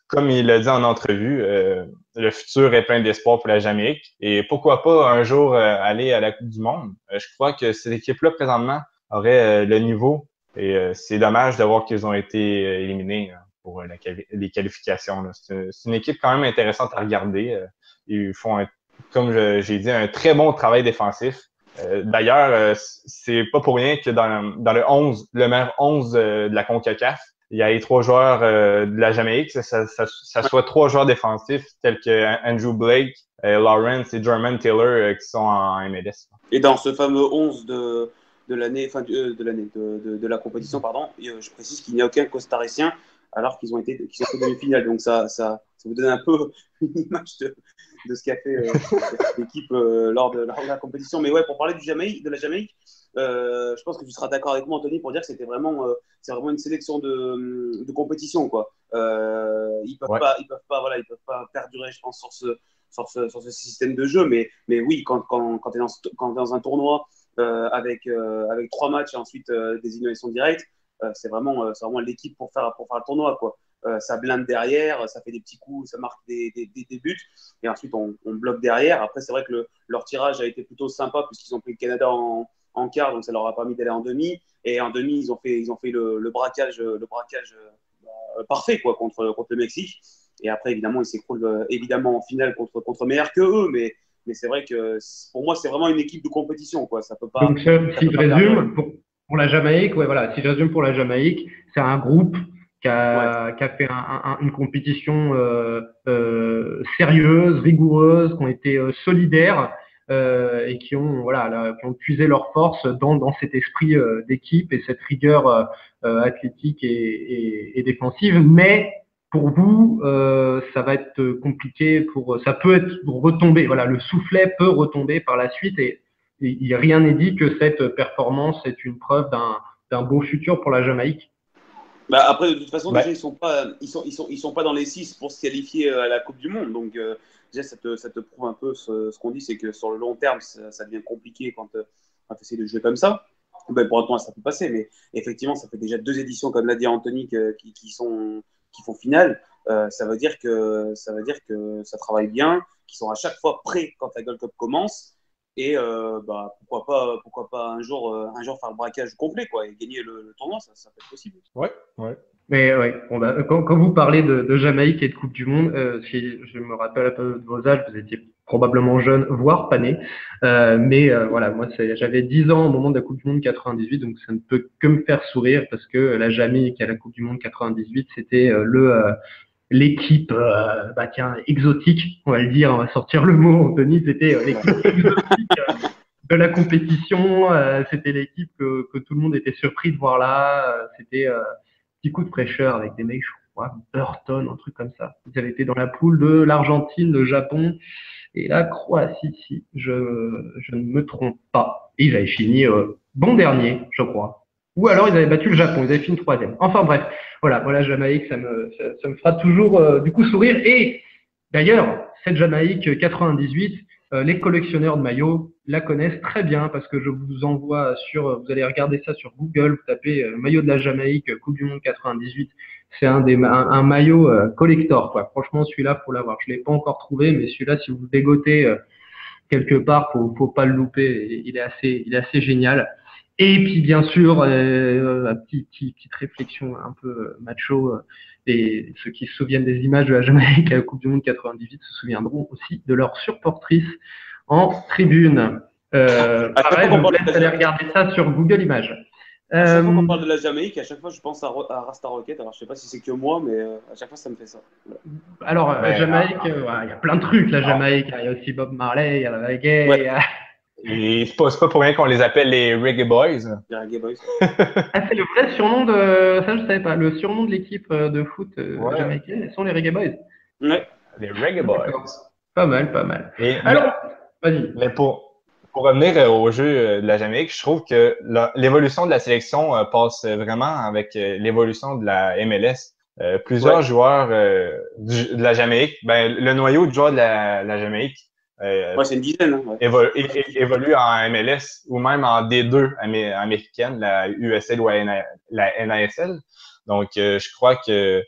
comme il l'a dit en entrevue, le futur est plein d'espoir pour la Jamaïque. Et pourquoi pas un jour aller à la Coupe du Monde? Je crois que cette équipe-là, présentement, aurait le niveau. Et c'est dommage de voir qu'ils ont été éliminés pour les qualifications. C'est une équipe quand même intéressante à regarder. Ils font, comme j'ai dit, un très bon travail défensif. D'ailleurs, c'est pas pour rien que dans le meilleur 11 de la CONCACAF, il y a les 3 joueurs de la Jamaïque, ça soit 3 joueurs défensifs tels que Andrew Blake, Lawrence et Jermaine Taylor qui sont en MLS. Et dans ce fameux 11 de l'année, enfin de la compétition, pardon, je précise qu'il n'y a aucun costaricien alors qu'ils sont fait demi-finale. Donc ça vous donne un peu une image de ce qu'a fait l'équipe lors de la compétition. Mais ouais, pour parler de la Jamaïque, je pense que tu seras d'accord avec moi, Anthony, pour dire que c'est vraiment une sélection de compétition, quoi. Ils peuvent pas perdurer, je pense, sur ce système de jeu, mais oui, quand tu es dans un tournoi avec 3 matchs et ensuite des éliminations directes, c'est vraiment l'équipe pour faire le tournoi, quoi. Ça blinde derrière, ça fait des petits coups, ça marque des buts, et ensuite on bloque derrière. Après, c'est vrai que leur tirage a été plutôt sympa puisqu'ils ont pris le Canada en quart, donc ça leur a permis d'aller en demi. Et en demi, ils ont fait le braquage parfait, quoi, contre le Mexique. Et après, évidemment, ils s'écroulent évidemment en finale contre meilleurs que eux, mais c'est vrai que pour moi, c'est vraiment une équipe de compétition, quoi. Ça peut pas. Donc, si je résume, pour la Jamaïque, ouais, voilà, si je résume pour la Jamaïque, c'est un groupe qui a fait une compétition sérieuse, rigoureuse, qui ont été solidaires et qui ont puisé leur force dans cet esprit d'équipe et cette rigueur athlétique et défensive. Mais pour vous, ça va être compliqué ça peut être retomber. Voilà, le soufflet peut retomber par la suite et rien n'est dit que cette performance est une preuve d'un beau futur pour la Jamaïque. Bah après, de toute façon, déjà, ils sont pas dans les 6 pour se qualifier à la Coupe du Monde. Donc, déjà, ça te prouve un peu ce qu'on dit, c'est que sur le long terme, ça devient compliqué quand tu essaies de jouer comme ça. Ben, pour autant, ça peut passer, mais effectivement, ça fait déjà 2 éditions, comme l'a dit Anthony, qui font finale. Ça veut dire que ça travaille bien, qu'ils sont à chaque fois prêts quand la Gold Cup commence. Et pourquoi pas un jour faire le braquage complet, quoi, et gagner le tournoi, ça peut être possible. Ouais. Mais ouais, quand vous parlez de Jamaïque et de Coupe du Monde, si je me rappelle un peu de vos âges, vous étiez probablement jeune, voire pas né. Voilà, moi j'avais 10 ans au moment de la Coupe du Monde 98, donc ça ne peut que me faire sourire parce que la Jamaïque à la Coupe du Monde 98, c'était l'équipe exotique, on va le dire, on va sortir le mot, Anthony, c'était l'équipe exotique de la compétition, c'était l'équipe que tout le monde était surpris de voir là, c'était petit coup de fraîcheur avec des mecs, je crois, Burton, un truc comme ça. Ils avaient été dans la poule de l'Argentine, le Japon et la Croatie, si je ne me trompe pas. Et ils avaient fini bon dernier, je crois. Ou alors ils avaient battu le Japon, ils avaient fini 3e. Enfin bref, voilà, Jamaïque, ça me fera toujours du coup sourire. Et d'ailleurs, cette Jamaïque 98, les collectionneurs de maillots la connaissent très bien parce que je vous envoie vous allez regarder ça sur Google, vous tapez maillot de la Jamaïque, Coupe du Monde 98. C'est un maillot collector, quoi. Franchement, celui-là, faut l'avoir. Je l'ai pas encore trouvé, mais celui-là, si vous le dégotez quelque part, faut pas le louper. Il est assez génial. Et puis, bien sûr, petite réflexion un peu macho. Et ceux qui se souviennent des images de la Jamaïque à la Coupe du Monde 98 se souviendront aussi de leur supportrice en tribune. Pareil, je vous laisse aller regarder ça sur Google Images. À chaque fois qu'on parle de la Jamaïque, à chaque fois je pense à Rasta Rocket. Alors je sais pas si c'est que moi, mais à chaque fois ça me fait ça. Alors, la Jamaïque, il y a plein de trucs, la Jamaïque. Il y a aussi Bob Marley, il y a la reggae. Ouais. Et c'est pas pour rien qu'on les appelle les Reggae Boys. Les Reggae Boys. C'est le vrai surnom de. Ça, je savais pas. Le surnom de l'équipe de foot jamaïcaine sont les Reggae Boys. Ouais. Les Reggae Boys. Pas mal. Et, alors, vas-y. Mais pour revenir au jeu de la Jamaïque, je trouve que l'évolution de la sélection passe vraiment avec l'évolution de la MLS. Plusieurs Ouais, joueurs de la Jamaïque, ben, le noyau de joueurs de la Jamaïque ouais, c'est une dizaine. Hein, ouais. évolue en MLS ou même en D2 américaine, la USL ou la NASL. Donc, je crois que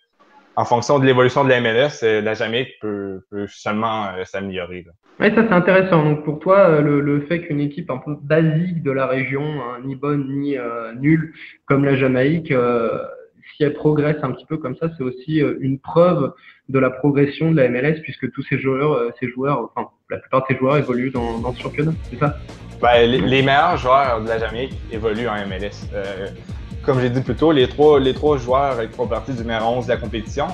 en fonction de l'évolution de la MLS, la Jamaïque peut seulement s'améliorer. Ouais, ça c'est intéressant. Donc pour toi, le fait qu'une équipe un peu basique de la région, hein, ni bonne ni nulle, comme la Jamaïque, si elle progresse un petit peu comme ça, c'est aussi une preuve de la progression de la MLS, puisque tous ces joueurs, enfin la plupart de ces joueurs évoluent dans ce championnat, c'est ça? Ben, les meilleurs joueurs de la Jamaïque évoluent en MLS. Comme j'ai dit plus tôt, les trois joueurs qui font partie du numéro 11 de la compétition,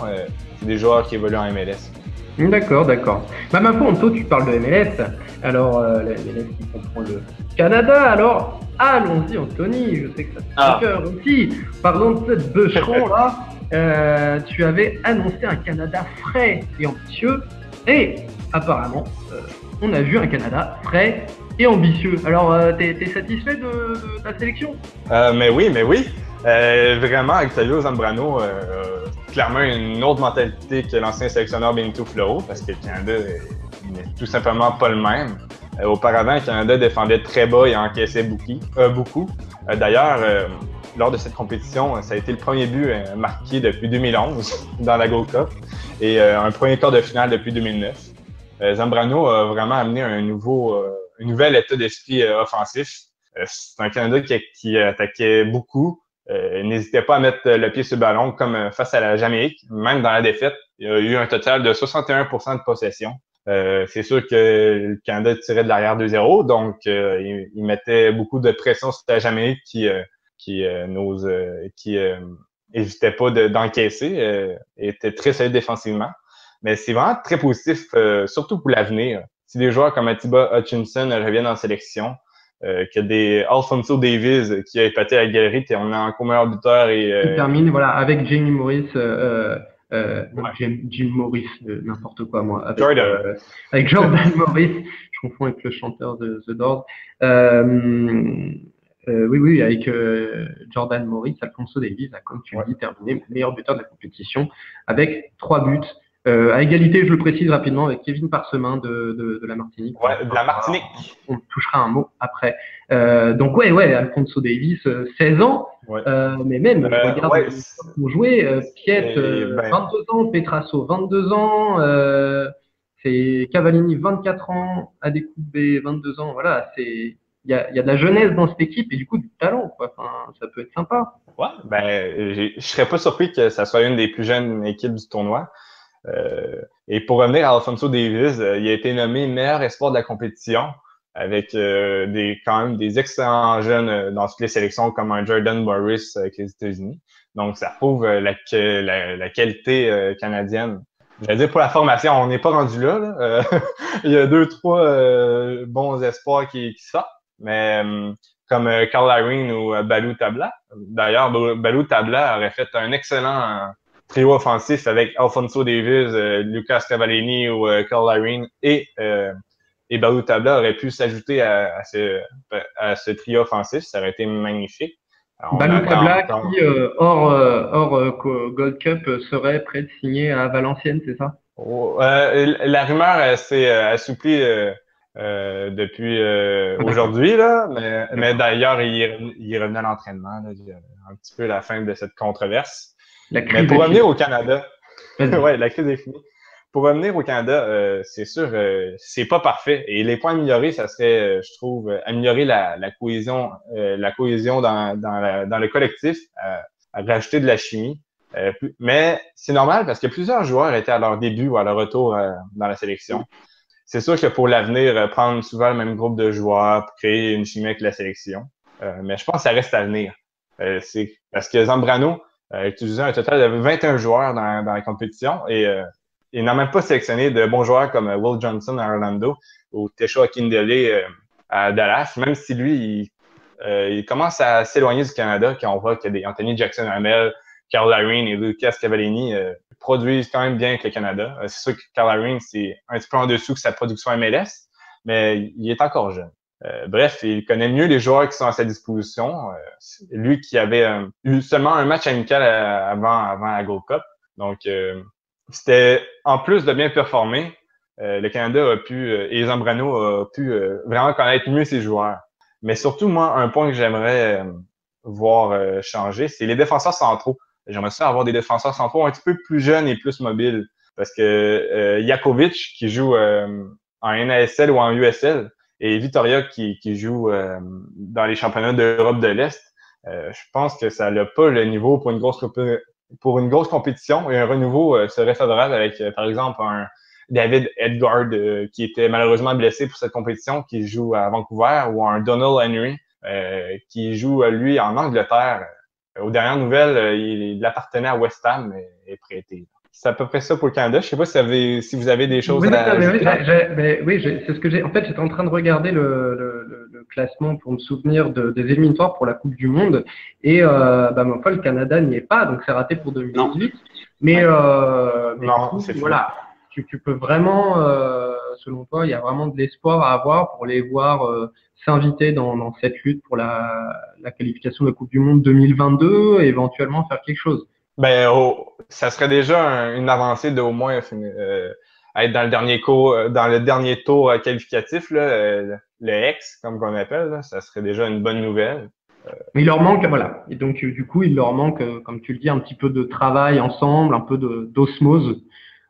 c'est des joueurs qui évoluent en MLS. D'accord, d'accord. Bah, ma foi, Anto, tu parles de MLS. Alors, la MLS qui comprend le Canada. Alors, allons-y, Anthony. Je sais que ça te fait cœur aussi. Parlons de cette bûcheron-là. Tu avais annoncé un Canada frais et ambitieux. Et apparemment, on a vu un Canada frais et ambitieux. Alors, t'es satisfait de ta sélection? Mais oui. Vraiment, Octavio Zambrano, clairement une autre mentalité que l'ancien sélectionneur Benito Floro, parce que le Canada n'est tout simplement pas le même. Auparavant, le Canada défendait très bas et encaissait beaucoup. D'ailleurs, lors de cette compétition, ça a été le premier but marqué depuis 2011 dans la Gold Cup et un premier quart de finale depuis 2009. Zambrano a vraiment amené un nouvel état d'esprit offensif. C'est un Canada qui attaquait beaucoup, n'hésitait pas à mettre le pied sur le ballon comme face à la Jamaïque. Même dans la défaite, il y a eu un total de 61% de possession. C'est sûr que le Canada tirait de l'arrière 2-0, donc il mettait beaucoup de pression sur la Jamaïque qui n'hésitait pas d'encaisser, était très solide défensivement. Mais c'est vraiment très positif, surtout pour l'avenir. Si des joueurs comme Atiba Hutchinson reviennent en sélection, que des Alphonso Davies qui a épaté la galerie, on a encore meilleur buteur Il termine, voilà, avec Jamie Morris, non, ouais. Jim Morris, n'importe quoi, moi, Jordan. avec Jordan Morris, je confonds avec le chanteur de The Doors. Oui, avec Jordan Morris, Alphonso Davies a, comme tu le dis, terminé meilleur buteur de la compétition avec 3 buts. À égalité, je le précise rapidement, avec Kevin Parsemin de la Martinique. Ouais, de la Martinique. On touchera un mot après. Donc ouais, Alphonso Davies, 16 ans. Ouais. Mais même, je regarde pour jouer, Piet, 22 ans, Petrasso, 22 ans, c'est Cavallini, 24 ans, Adekugbe, 22 ans. Voilà, il y a de la jeunesse dans cette équipe et du coup du talent, quoi. Enfin, ça peut être sympa. Ouais, je serais pas surpris que ça soit une des plus jeunes équipes du tournoi. Et pour revenir à Alphonso Davies, il a été nommé meilleur espoir de la compétition avec quand même des excellents jeunes dans toutes les sélections comme un Jordan Morris avec les États-Unis. Donc, ça prouve la qualité canadienne. Je vais dire pour la formation, on n'est pas rendu là. Il y a 2-3 bons espoirs qui sortent, mais comme Carl Irene ou Balou Tabla. D'ailleurs, Balou Tabla aurait fait un excellent trio offensif avec Alphonso Davies, Lucas Cavallini ou Carl Irene et Balou Tabla aurait pu s'ajouter à ce trio offensif. Ça aurait été magnifique. Balou Tabla qui, hors Gold Cup, serait prêt de signer à Valenciennes, c'est ça? La rumeur s'est assouplie depuis aujourd'hui, là, mais d'ailleurs, il est revenu à l'entraînement. Là, un petit peu la fin de cette controverse. Mais pour revenir au Canada, ouais, la crise est finie. Pour revenir au Canada, c'est sûr, c'est pas parfait. Et les points améliorés, ça serait, je trouve, améliorer la cohésion dans le collectif, à rajouter de la chimie. Mais c'est normal parce que plusieurs joueurs étaient à leur début ou à leur retour dans la sélection. C'est sûr que pour l'avenir, prendre souvent le même groupe de joueurs pour créer une chimie avec la sélection. Mais je pense que ça reste à venir. C'est parce que Zambrano a utilisé un total de 21 joueurs dans la compétition et il n'a même pas sélectionné de bons joueurs comme Will Johnson à Orlando ou Tesho Akindele à Dallas, même si lui, il commence à s'éloigner du Canada quand on voit que des Anthony Jackson-Hamel, Carl Irene et Lucas Cavallini produisent quand même bien avec le Canada. C'est sûr que Carl Irene, c'est un petit peu en dessous que sa production MLS, mais il est encore jeune. Bref, il connaît mieux les joueurs qui sont à sa disposition. Lui qui avait eu seulement un match amical avant la Gold Cup. Donc, c'était, en plus de bien performer, le Canada a pu, et Zambrano a pu vraiment connaître mieux ses joueurs. Mais surtout, moi, un point que j'aimerais voir changer, c'est les défenseurs centraux. J'aimerais ça avoir des défenseurs centraux un petit peu plus jeunes et plus mobiles. Parce que Jakovic, qui joue en NASL ou en USL, et Vitoria qui joue dans les championnats d'Europe de l'Est, je pense que ça n'a pas le niveau pour une grosse compétition, et un renouveau serait favorable avec, par exemple, un David Edgard qui était malheureusement blessé pour cette compétition, qui joue à Vancouver, ou un Donald Henry qui joue, lui, en Angleterre. Aux dernières nouvelles, il appartenait à West Ham et est prêté. C'est à peu près ça pour le Canada. Je sais pas si vous avez des choses à ajouter. Oui, c'est ce que j'ai. En fait, j'étais en train de regarder le classement pour me souvenir des éliminatoires pour la Coupe du Monde. Et ma foi, le Canada n'y est pas, donc c'est raté pour 2018. Mais voilà, tu peux vraiment, selon toi, il y a vraiment de l'espoir à avoir pour les voir s'inviter dans cette lutte pour la qualification de la Coupe du Monde 2022 et éventuellement faire quelque chose. Ben, ça serait déjà une avancée d'au moins être dans le dernier tour qualificatif, là, le X, comme on appelle, là, ça serait déjà une bonne nouvelle. Mais il leur manque, voilà. Et donc, du coup, il leur manque, comme tu le dis, un petit peu de travail ensemble, un peu d'osmose.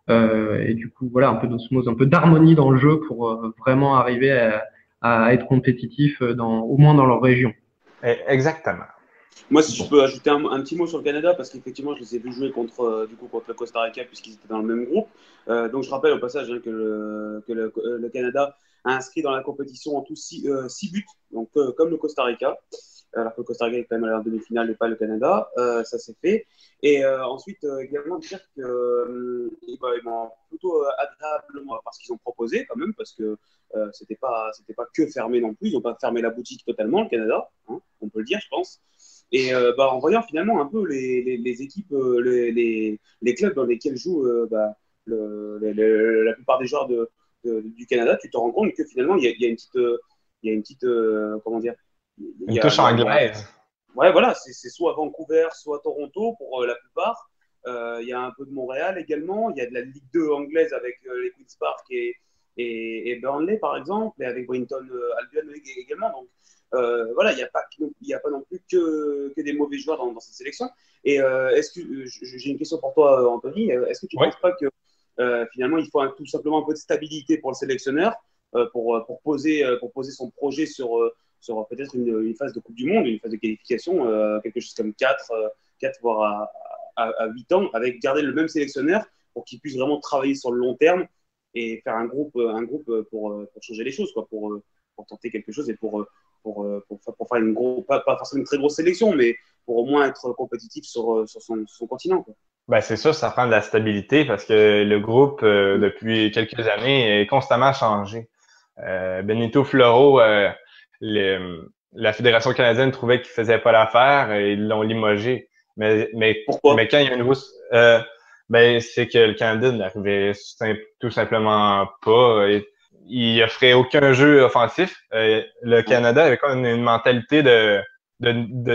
Et du coup, voilà, un peu d'osmose, un peu d'harmonie dans le jeu pour vraiment arriver à être compétitif au moins dans leur région. Exactement. Moi, si je peux ajouter un petit mot sur le Canada, parce qu'effectivement, je les ai vus jouer contre le Costa Rica, puisqu'ils étaient dans le même groupe. Donc, je rappelle au passage que le Canada a inscrit dans la compétition en tout 6 buts, donc comme le Costa Rica. Alors que le Costa Rica est quand même allé en demi-finale et pas le Canada, ça s'est fait. Et ensuite, également dire qu'ils m'ont plutôt agréablement, parce qu'ils ont proposé quand même, parce que c'était pas que fermé non plus, ils n'ont pas fermé la boutique totalement, le Canada, hein, on peut le dire, je pense. Et en voyant finalement un peu les équipes, les clubs dans lesquels jouent la plupart des joueurs du Canada, tu te rends compte que finalement il y a une petite comment dire, une touche anglaise. Ouais, voilà, c'est soit Vancouver, soit Toronto pour la plupart. Il y a un peu de Montréal également. Il y a de la Ligue 2 anglaise avec les Queen's Park et Burnley, par exemple, et avec Brinton Albion également. Donc, voilà, il n'y a pas non plus que des mauvais joueurs dans cette sélection. Et est-ce que j'ai une question pour toi, Anthony. Est-ce que tu ne penses pas que finalement, il faut tout simplement un peu de stabilité pour le sélectionneur pour poser son projet sur peut-être une phase de Coupe du Monde, une phase de qualification, quelque chose comme 4 voire à 8 ans, avec garder le même sélectionneur pour qu'il puisse vraiment travailler sur le long terme et faire un groupe pour changer les choses, quoi, pour tenter quelque chose et pour faire pas forcément une très grosse sélection, mais pour au moins être compétitif sur son continent, quoi. Ben, c'est sûr, ça prend de la stabilité parce que le groupe, depuis quelques années, est constamment changé. Benito Floro, la Fédération canadienne trouvait qu'il faisait pas l'affaire et ils l'ont limogé. Mais pourquoi? Mais quand il y a un nouveau, c'est que le Canada n'arrivait tout simplement pas. Il offrait aucun jeu offensif. Le Canada avait quand même une mentalité de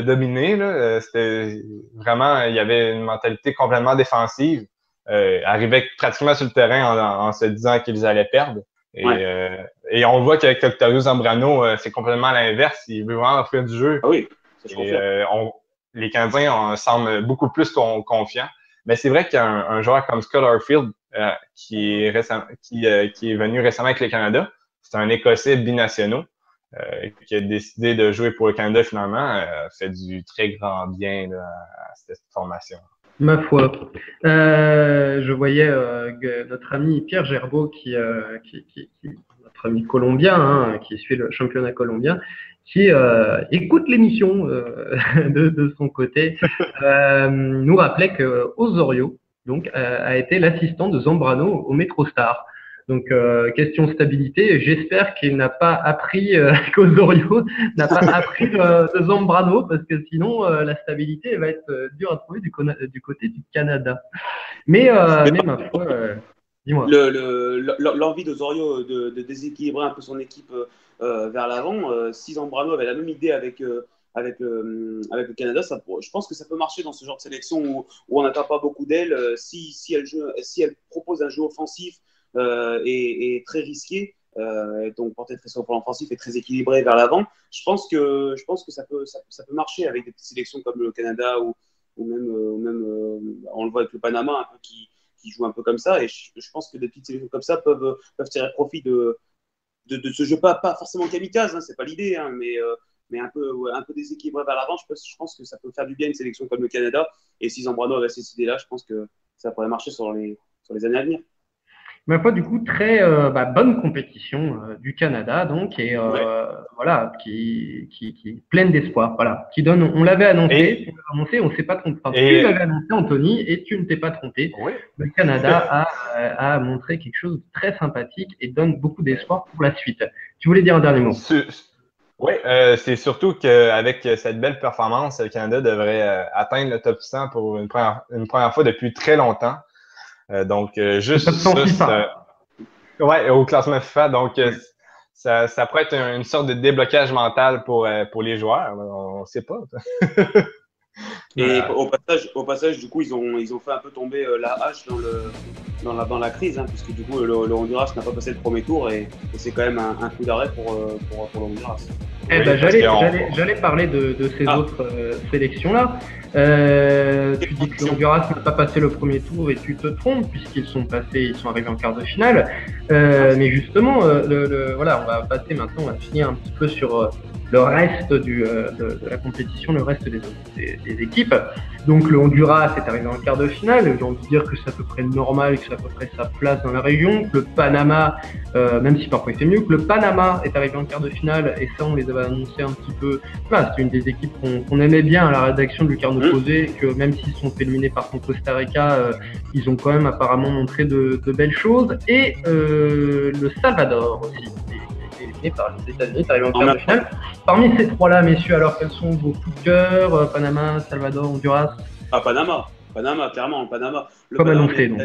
dominer, là. C'était vraiment, il y avait une mentalité complètement défensive. Arrivait pratiquement sur le terrain en se disant qu'ils allaient perdre. Et on voit qu'avec Octavio Zambrano, c'est complètement l'inverse. Il veut vraiment offrir du jeu. Ah oui, ça je confirme. Les Canadiens semblent beaucoup plus confiants. Mais c'est vrai qu'il y a un joueur comme Scott Arfield qui est venu récemment avec le Canada. C'est un Écossais binational qui a décidé de jouer pour le Canada finalement. Fait du très grand bien là, à cette formation. Ma foi. Je voyais notre ami Pierre Gerbeau, notre ami colombien, hein, qui suit le championnat colombien, qui écoute l'émission de son côté, nous rappelait que Osorio donc, a été l'assistant de Zambrano au MetroStar. Donc, question stabilité, j'espère qu'il n'a pas appris, qu'Osorio n'a pas appris de Zambrano, parce que sinon, la stabilité va être dure à trouver du côté du Canada. Mais ma foi… Dis-moi. L'envie d'Osorio de déséquilibrer un peu son équipe vers l'avant. Si Zambrano avait la même idée avec le Canada, je pense que ça peut marcher dans ce genre de sélection où on n'attend pas beaucoup d'elle. Si elle propose un jeu offensif et très risqué, donc porté très sur le plan offensif et très équilibré vers l'avant, je pense que ça peut marcher avec des petites sélections comme le Canada ou même on le voit avec le Panama un peu qui joue un peu comme ça. Et je pense que des petites sélections comme ça peuvent tirer profit de ce jeu, pas forcément kamikaze, hein, c'est pas l'idée, hein, mais un peu déséquilibré vers l'avant. Je pense que ça peut faire du bien une sélection comme le Canada. Et si Zambrano avait cette idée-là, je pense que ça pourrait marcher sur les années à venir. Ma foi, du coup, très bonne compétition du Canada, donc, et Ouais. voilà, qui est pleine d'espoir, voilà, qui donne, on l'avait Et, annoncé, on ne s'est pas trompé. Enfin, tu et l'avais annoncé, Anthony, et tu ne t'es pas trompé. oui. Le Canada a montré quelque chose de très sympathique et donne beaucoup d'espoir pour la suite. Tu voulais dire un dernier mot? Oui, c'est surtout qu'avec cette belle performance, le Canada devrait atteindre le top 100 pour une première fois depuis très longtemps. Donc, Le juste top 100 ça, FIFA. ouais, au classement FIFA. Donc, Oui. ça pourrait être une sorte de déblocage mental pour les joueurs. On ne sait pas. Et Euh, au passage, du coup, ils ont fait un peu tomber la hache dans la crise, hein, puisque du coup, le Honduras n'a pas passé le premier tour et c'est quand même un coup d'arrêt pour le Honduras. Eh oui, ben, parce qu'on. j'allais parler de ces Ah, autres sélections-là. Tu dis que le Honduras n'a pas passé le premier tour et tu te trompes puisqu'ils sont arrivés en quart de finale. Mais justement, voilà, on va passer maintenant, on va finir un petit peu sur le reste de la compétition, le reste des équipes. Donc le Honduras est arrivé en quart de finale. J'ai envie de dire que c'est à peu près normal, que c'est à peu près sa place dans la région. Que le Panama, même si parfois il fait mieux, que le Panama est arrivé en quart de finale, et ça on les avait annoncé un petit peu. Voilà, c'est une des équipes qu'on aimait bien à la rédaction de Lucarno Posé, que même s'ils sont éliminés par son Costa Rica, ils ont quand même apparemment montré de belles choses. Et le Salvador aussi, éliminé par les États-Unis, est arrivé en quart de finale. Parmi ces trois-là, messieurs, alors quels sont vos coups de cœur, Panama, Salvador, Honduras? Ah, Panama, clairement, Panama. Comme annoncé, donc.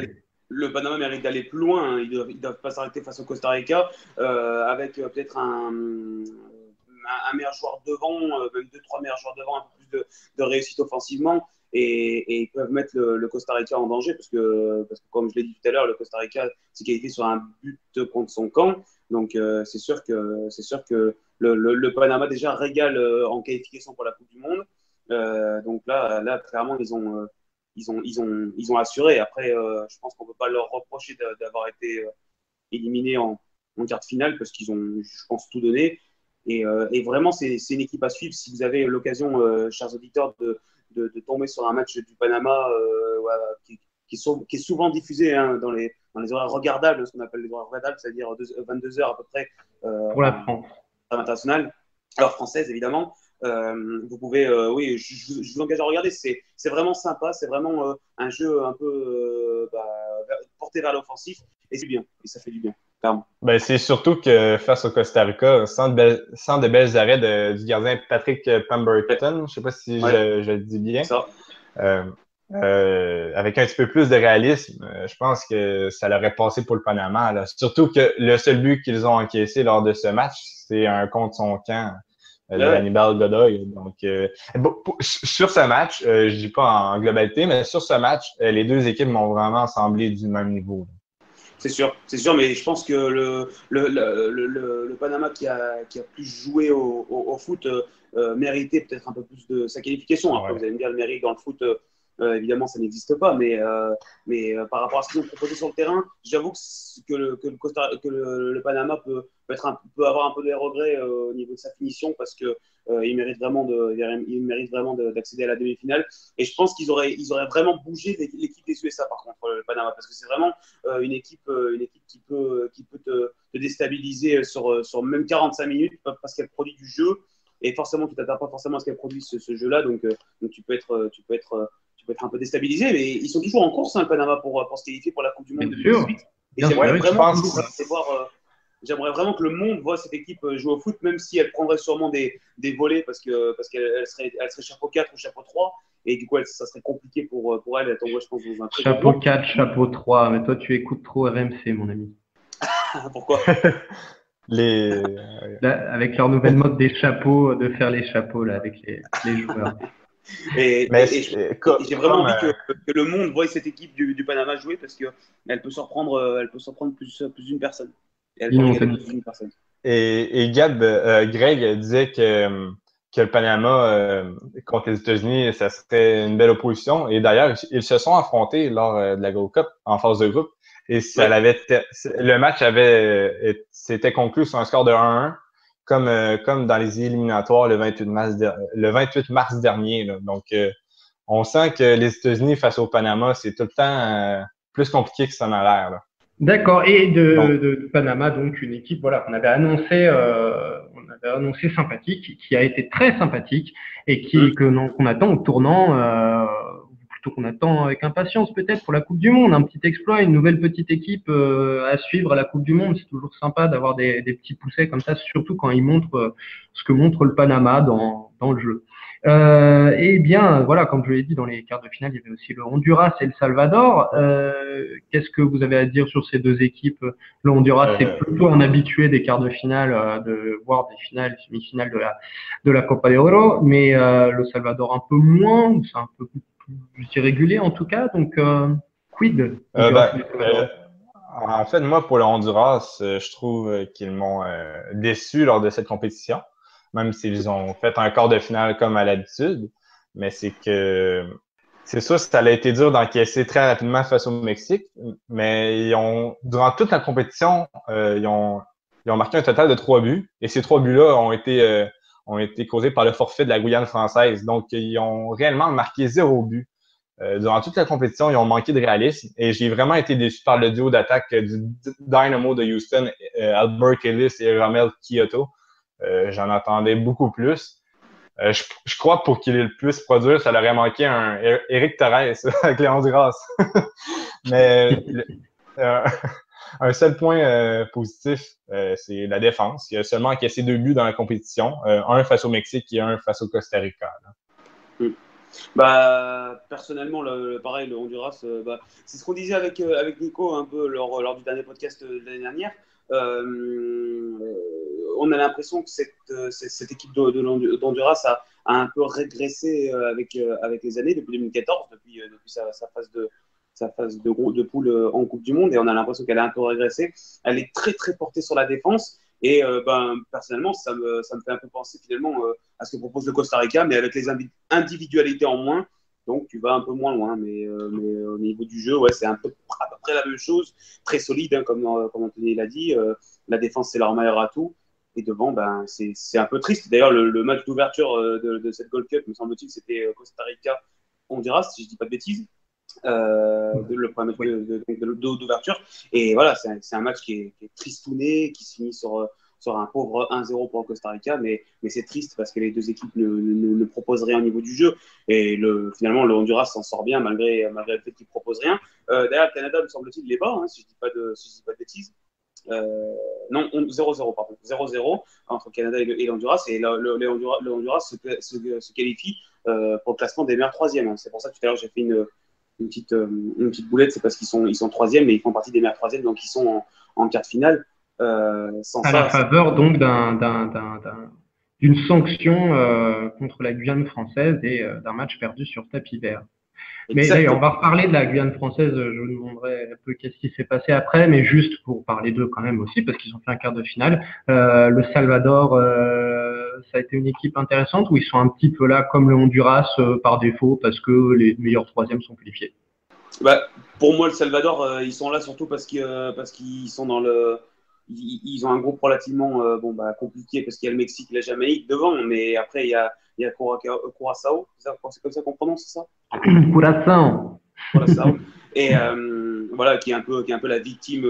Le Panama mérite d'aller plus loin, hein. Ils ne doivent pas s'arrêter face au Costa Rica avec peut-être un meilleur joueur devant, même deux, trois meilleurs joueurs devant, un peu plus de réussite offensivement. Et ils peuvent mettre le Costa Rica en danger parce que, comme je l'ai dit tout à l'heure, le Costa Rica s'est qualifié sur un but contre son camp. Donc, c'est sûr que le Panama déjà régale en qualification pour la Coupe du Monde. Donc là, clairement, ils ont assuré. Après, je pense qu'on ne peut pas leur reprocher d'avoir été éliminés en quart de finale parce qu'ils ont, je pense, tout donné. Et vraiment, c'est une équipe à suivre. Si vous avez l'occasion, chers auditeurs, de tomber sur un match du Panama voilà, qui est souvent diffusé hein, dans les horaires regardables, ce qu'on appelle les horaires regardables, c'est-à-dire 22 heures à peu près Pour la France. internationale, alors française évidemment. Vous pouvez, oui, je vous engage à regarder. C'est vraiment sympa. C'est vraiment un jeu un peu porté vers l'offensif et c'est bien. Et ça fait du bien, clairement. Ben, c'est surtout que face au Costa Rica, sans de belles arrêts du gardien Patrick Pemberton, je ne sais pas si je le dis bien, Ça. Avec un petit peu plus de réalisme, je pense que ça l'aurait passé pour le Panama. Là. Surtout que le seul but qu'ils ont encaissé lors de ce match, c'est un contre son camp de Hannibal Godoy. Donc, sur ce match, je dis pas en globalité, mais sur ce match, les deux équipes m'ont vraiment semblé du même niveau. C'est sûr, mais je pense que le Panama qui a plus joué au foot méritait peut-être un peu plus de sa qualification. Après, vous allez me dire, le mérite dans le foot, évidemment, ça n'existe pas, mais par rapport à ce qu'ils ont proposé sur le terrain, j'avoue que le Panama peut avoir un peu de regrets au niveau de sa finition parce que il mérite vraiment d'accéder à la demi-finale. Et je pense qu'ils auraient vraiment bougé l'équipe des USA, par contre, le Panama, parce que c'est vraiment une équipe qui peut te déstabiliser sur même 45 minutes parce qu'elle produit du jeu. Et forcément, tu t'attends pas forcément à ce qu'elle produise ce jeu-là. Donc tu peux être un peu déstabilisé. Mais ils sont toujours en course, hein, le Panama, pour se qualifier pour la Coupe du Monde 2018. Et j'aimerais vraiment voir J'aimerais vraiment que le monde voit cette équipe jouer au foot, même si elle prendrait sûrement des volets parce qu'elle serait chapeau 4 ou chapeau 3. Et du coup, ça serait compliqué pour elle. Elle tomberait, je pense, dans un très gros Chapeau blanc. 4, chapeau 3, mais toi tu écoutes trop RMC, mon ami. Pourquoi? Les, Là, avec leur nouvelle mode des chapeaux, de faire les chapeaux là, avec les joueurs. mais J'ai vraiment envie que le monde voie cette équipe du Panama jouer parce qu'elle peut surprendre plus d'une personne. Et elle peut Dis-nous, régaler Anthony. plus d'une personne. et Greg disait que le Panama contre les États-Unis, ça serait une belle opposition. Et d'ailleurs, ils se sont affrontés lors de la Gold Cup en phase de groupe. Et Ouais. le match s'était conclu sur un score de 1-1, comme dans les éliminatoires le 28 mars dernier. Là. Donc, on sent que les États-Unis face au Panama, c'est tout le temps plus compliqué que ça en a l'air. Là. D'accord. Et Donc, de Panama, donc une équipe, voilà, on avait annoncé sympathique, qui a été très sympathique et qu'on attend au tournant, plutôt qu'on attend avec impatience peut-être pour la Coupe du Monde, un petit exploit, une nouvelle petite équipe à suivre à la Coupe du Monde. C'est toujours sympa d'avoir des petits poussets comme ça, surtout quand ils montrent ce que montre le Panama dans le jeu. Eh bien, voilà, comme je l'ai dit, dans les quarts de finale, il y avait aussi le Honduras et le Salvador. Qu'est-ce que vous avez à dire sur ces deux équipes? Le Honduras, c'est euh, plutôt un habitué des quarts de finale, de voir des finales, semi-finales de la Copa de Oro, mais le Salvador un peu moins, c'est un peu plus irrégulier en tout cas. Donc, quid, Honduras ben, et le Salvador? en fait, moi, pour le Honduras, je trouve qu'ils m'ont déçu lors de cette compétition, même s'ils ont fait un quart de finale comme à l'habitude. Mais c'est sûr, ça a été dur d'encaisser très rapidement face au Mexique, mais durant toute la compétition, ils ont marqué un total de 3 buts, et ces 3 buts-là ont été causés par le forfait de la Guyane française. Donc, ils ont réellement marqué 0 but. Durant toute la compétition, ils ont manqué de réalisme et j'ai vraiment été déçu par le duo d'attaque du Dynamo de Houston, Albert Ellis et Romel Kyoto. J'en attendais beaucoup plus. Je crois pour qu'il puisse produire, ça leur aurait manqué un Eric Torres avec les Honduras. Mais euh, un seul point positif, c'est la défense. Il a seulement encaissé 2 buts dans la compétition, un face au Mexique et un face au Costa Rica. Là. Bah, personnellement, pareil, le Honduras, c'est ce qu'on disait avec Nico un peu lors du dernier podcast de l'année dernière. On a l'impression que cette équipe d'Honduras a un peu régressé avec les années, depuis 2014, depuis sa phase de poule en Coupe du Monde, et on a l'impression qu'elle a un peu régressé. Elle est très, très portée sur la défense. Et personnellement, ça me fait un peu penser finalement à ce que propose le Costa Rica, mais avec les individualités en moins. Donc, tu vas un peu moins loin. Mais au niveau du jeu, ouais, c'est à peu près la même chose. Très solide, hein, comme Anthony l'a dit. La défense, c'est leur meilleur atout. Et devant, c'est un peu triste. D'ailleurs, le match d'ouverture de cette Gold Cup, me semble-t-il, c'était Costa Rica-Honduras, si je ne dis pas de bêtises. Le premier match d'ouverture. Et voilà, c'est un match qui est tristouné, qui se finit sur un pauvre 1-0 pour le Costa Rica, mais c'est triste parce que les deux équipes ne proposent rien au niveau du jeu. Et finalement, le Honduras s'en sort bien malgré le fait qu'il ne propose rien. D'ailleurs, le Canada, me semble-t-il, les bat, hein, si je ne dis pas de bêtises. Non, 0-0, pardon. 0-0 entre le Canada et le Honduras. Et le Honduras se qualifie pour le classement des meilleurs troisièmes. Hein. C'est pour ça que tout à l'heure, j'ai fait une petite boulette, c'est parce qu'ils sont troisième, mais ils font partie des meilleurs troisièmes, donc ils sont en quart de finale. Sans À la ça, faveur donc d'une sanction contre la Guyane française et d'un match perdu sur tapis vert. Mais d'ailleurs, on exactement. va reparler de la Guyane française. Je vous demanderai un peu qu'est-ce qui s'est passé après, mais juste pour parler d'eux quand même aussi, parce qu'ils ont fait un quart de finale. Le Salvador, ça a été une équipe intéressante où ils sont un petit peu là comme le Honduras par défaut, parce que les meilleurs troisièmes sont qualifiés. Bah, pour moi, le Salvador, ils sont là surtout parce qu'ils sont dans le. Ils ont un groupe relativement compliqué parce qu'il y a le Mexique et la Jamaïque devant, mais après, il y a Curaçao. C'est comme ça qu'on prononce, c'est ça? Curaçao. Curaçao. Et voilà, qui est un peu la victime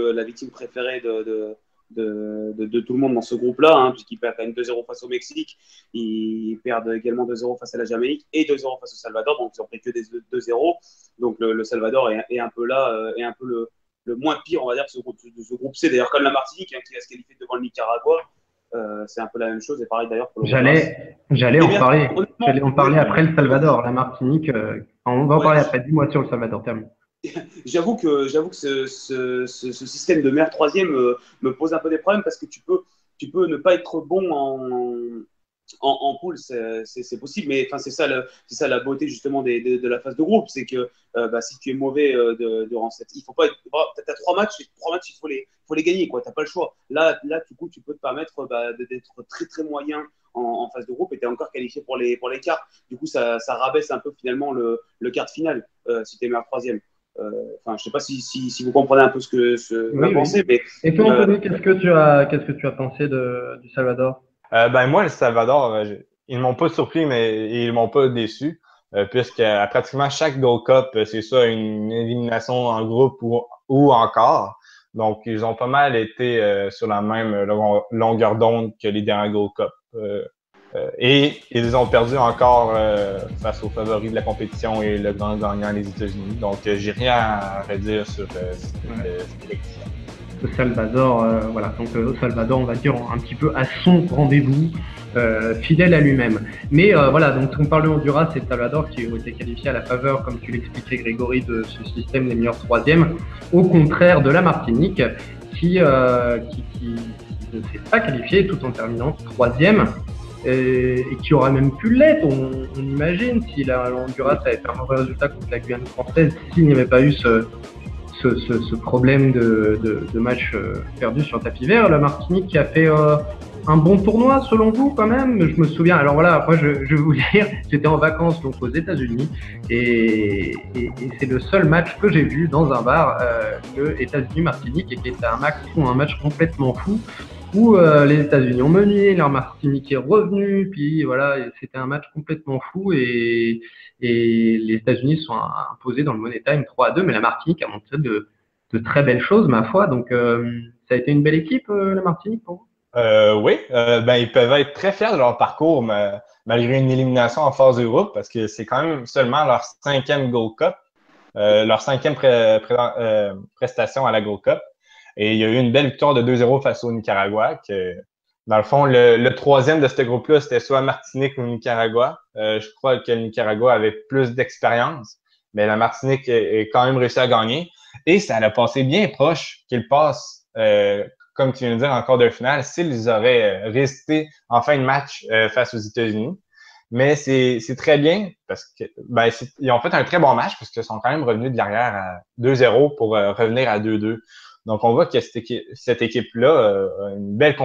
préférée de tout le monde dans ce groupe-là, hein, puisqu'ils perdent quand même 2-0 face au Mexique, ils perdent également 2-0 face à la Jamaïque et 2-0 face au Salvador, donc ils ont pris que des 2-0. Donc le Salvador est un peu là, est un peu le moins pire, on va dire, de ce groupe C. D'ailleurs, comme la Martinique, hein, qui va se qualifier devant le Nicaragua, c'est un peu la même chose. Et pareil d'ailleurs pour le Honduras. J'allais Mais en bien, parler. honnêtement, J'allais en parler honnêtement, après le Salvador, la Martinique. On va en ouais, parler après. Dis-moi sur le Salvador, termine. j'avoue que ce système de meilleur troisième me pose un peu des problèmes parce que tu peux ne pas être bon en poule, c'est possible, mais enfin, c'est ça la beauté justement de la phase de groupe, c'est que bah, si tu es mauvais durant cette. Il faut pas être. Tu as trois matchs, faut les gagner, quoi. Tu n'as pas le choix. Là, du coup, tu peux te permettre bah, d'être très très moyen en phase de groupe et tu es encore qualifié pour les quarts. Du coup, ça rabaisse un peu finalement le quart de finale si tu es meilleur troisième. Enfin, je sais pas si vous comprenez un peu ma Oui, pensée, oui. mais Et toi, euh, Anthony, qu'est-ce que tu as pensé du Salvador? Ben moi, le Salvador, ils ne m'ont pas surpris, mais ils m'ont pas déçu, puisque à pratiquement chaque Gold Cup, c'est ça, une élimination en groupe ou encore. Donc, ils ont pas mal été sur la même longueur d'onde que les derniers Gold Cup. Et ils ont perdu encore face aux favoris de la compétition et le grand gagnant, les États-Unis. Donc, j'ai rien à redire sur cette élection. Le Salvador, voilà. Donc, le Salvador, on va dire un petit peu à son rendez-vous, fidèle à lui-même. Mais voilà, donc on parle de Honduras et de Salvador qui ont été qualifiés à la faveur, comme tu l'expliquais, Grégory, de ce système des meilleurs troisièmes, au contraire de la Martinique qui ne s'est pas qualifiée tout en terminant troisième. Et qui aurait même pu l'être, on imagine, si la Honduras avait fait un mauvais résultat contre la Guyane française, s'il n'y avait pas eu ce problème de match perdu sur tapis vert. La Martinique qui a fait un bon tournoi selon vous quand même. Je me souviens, alors voilà, moi je vais vous dire, j'étais en vacances donc aux États-Unis et c'est le seul match que j'ai vu dans un bar, le États-Unis-Martinique, et qui était un match complètement fou où les États-Unis ont mené, leur Martinique est revenu, puis voilà, c'était un match complètement fou et les États-Unis sont imposés dans le Money Time 3-2, mais la Martinique a montré de très belles choses, ma foi. Donc, ça a été une belle équipe, la Martinique, pour vous? Oui, ben, ils peuvent être très fiers de leur parcours, malgré une élimination en phase de groupe, parce que c'est quand même seulement leur cinquième Gold Cup, leur cinquième prestation à la Gold Cup. Et il y a eu une belle victoire de 2-0 face au Nicaragua. Dans le fond, le troisième de ce groupe-là, c'était soit Martinique ou Nicaragua. Je crois que le Nicaragua avait plus d'expérience, mais la Martinique est quand même réussi à gagner. Et ça a passé bien proche qu'ils passent, comme tu viens de dire, en quart de finale, s'ils auraient résisté en fin de match face aux États-Unis. Mais c'est très bien parce que ben, ils ont fait un très bon match parce qu'ils sont quand même revenus de l'arrière à 2-0 pour revenir à 2-2. Donc, on voit que cette équipe-là a une belle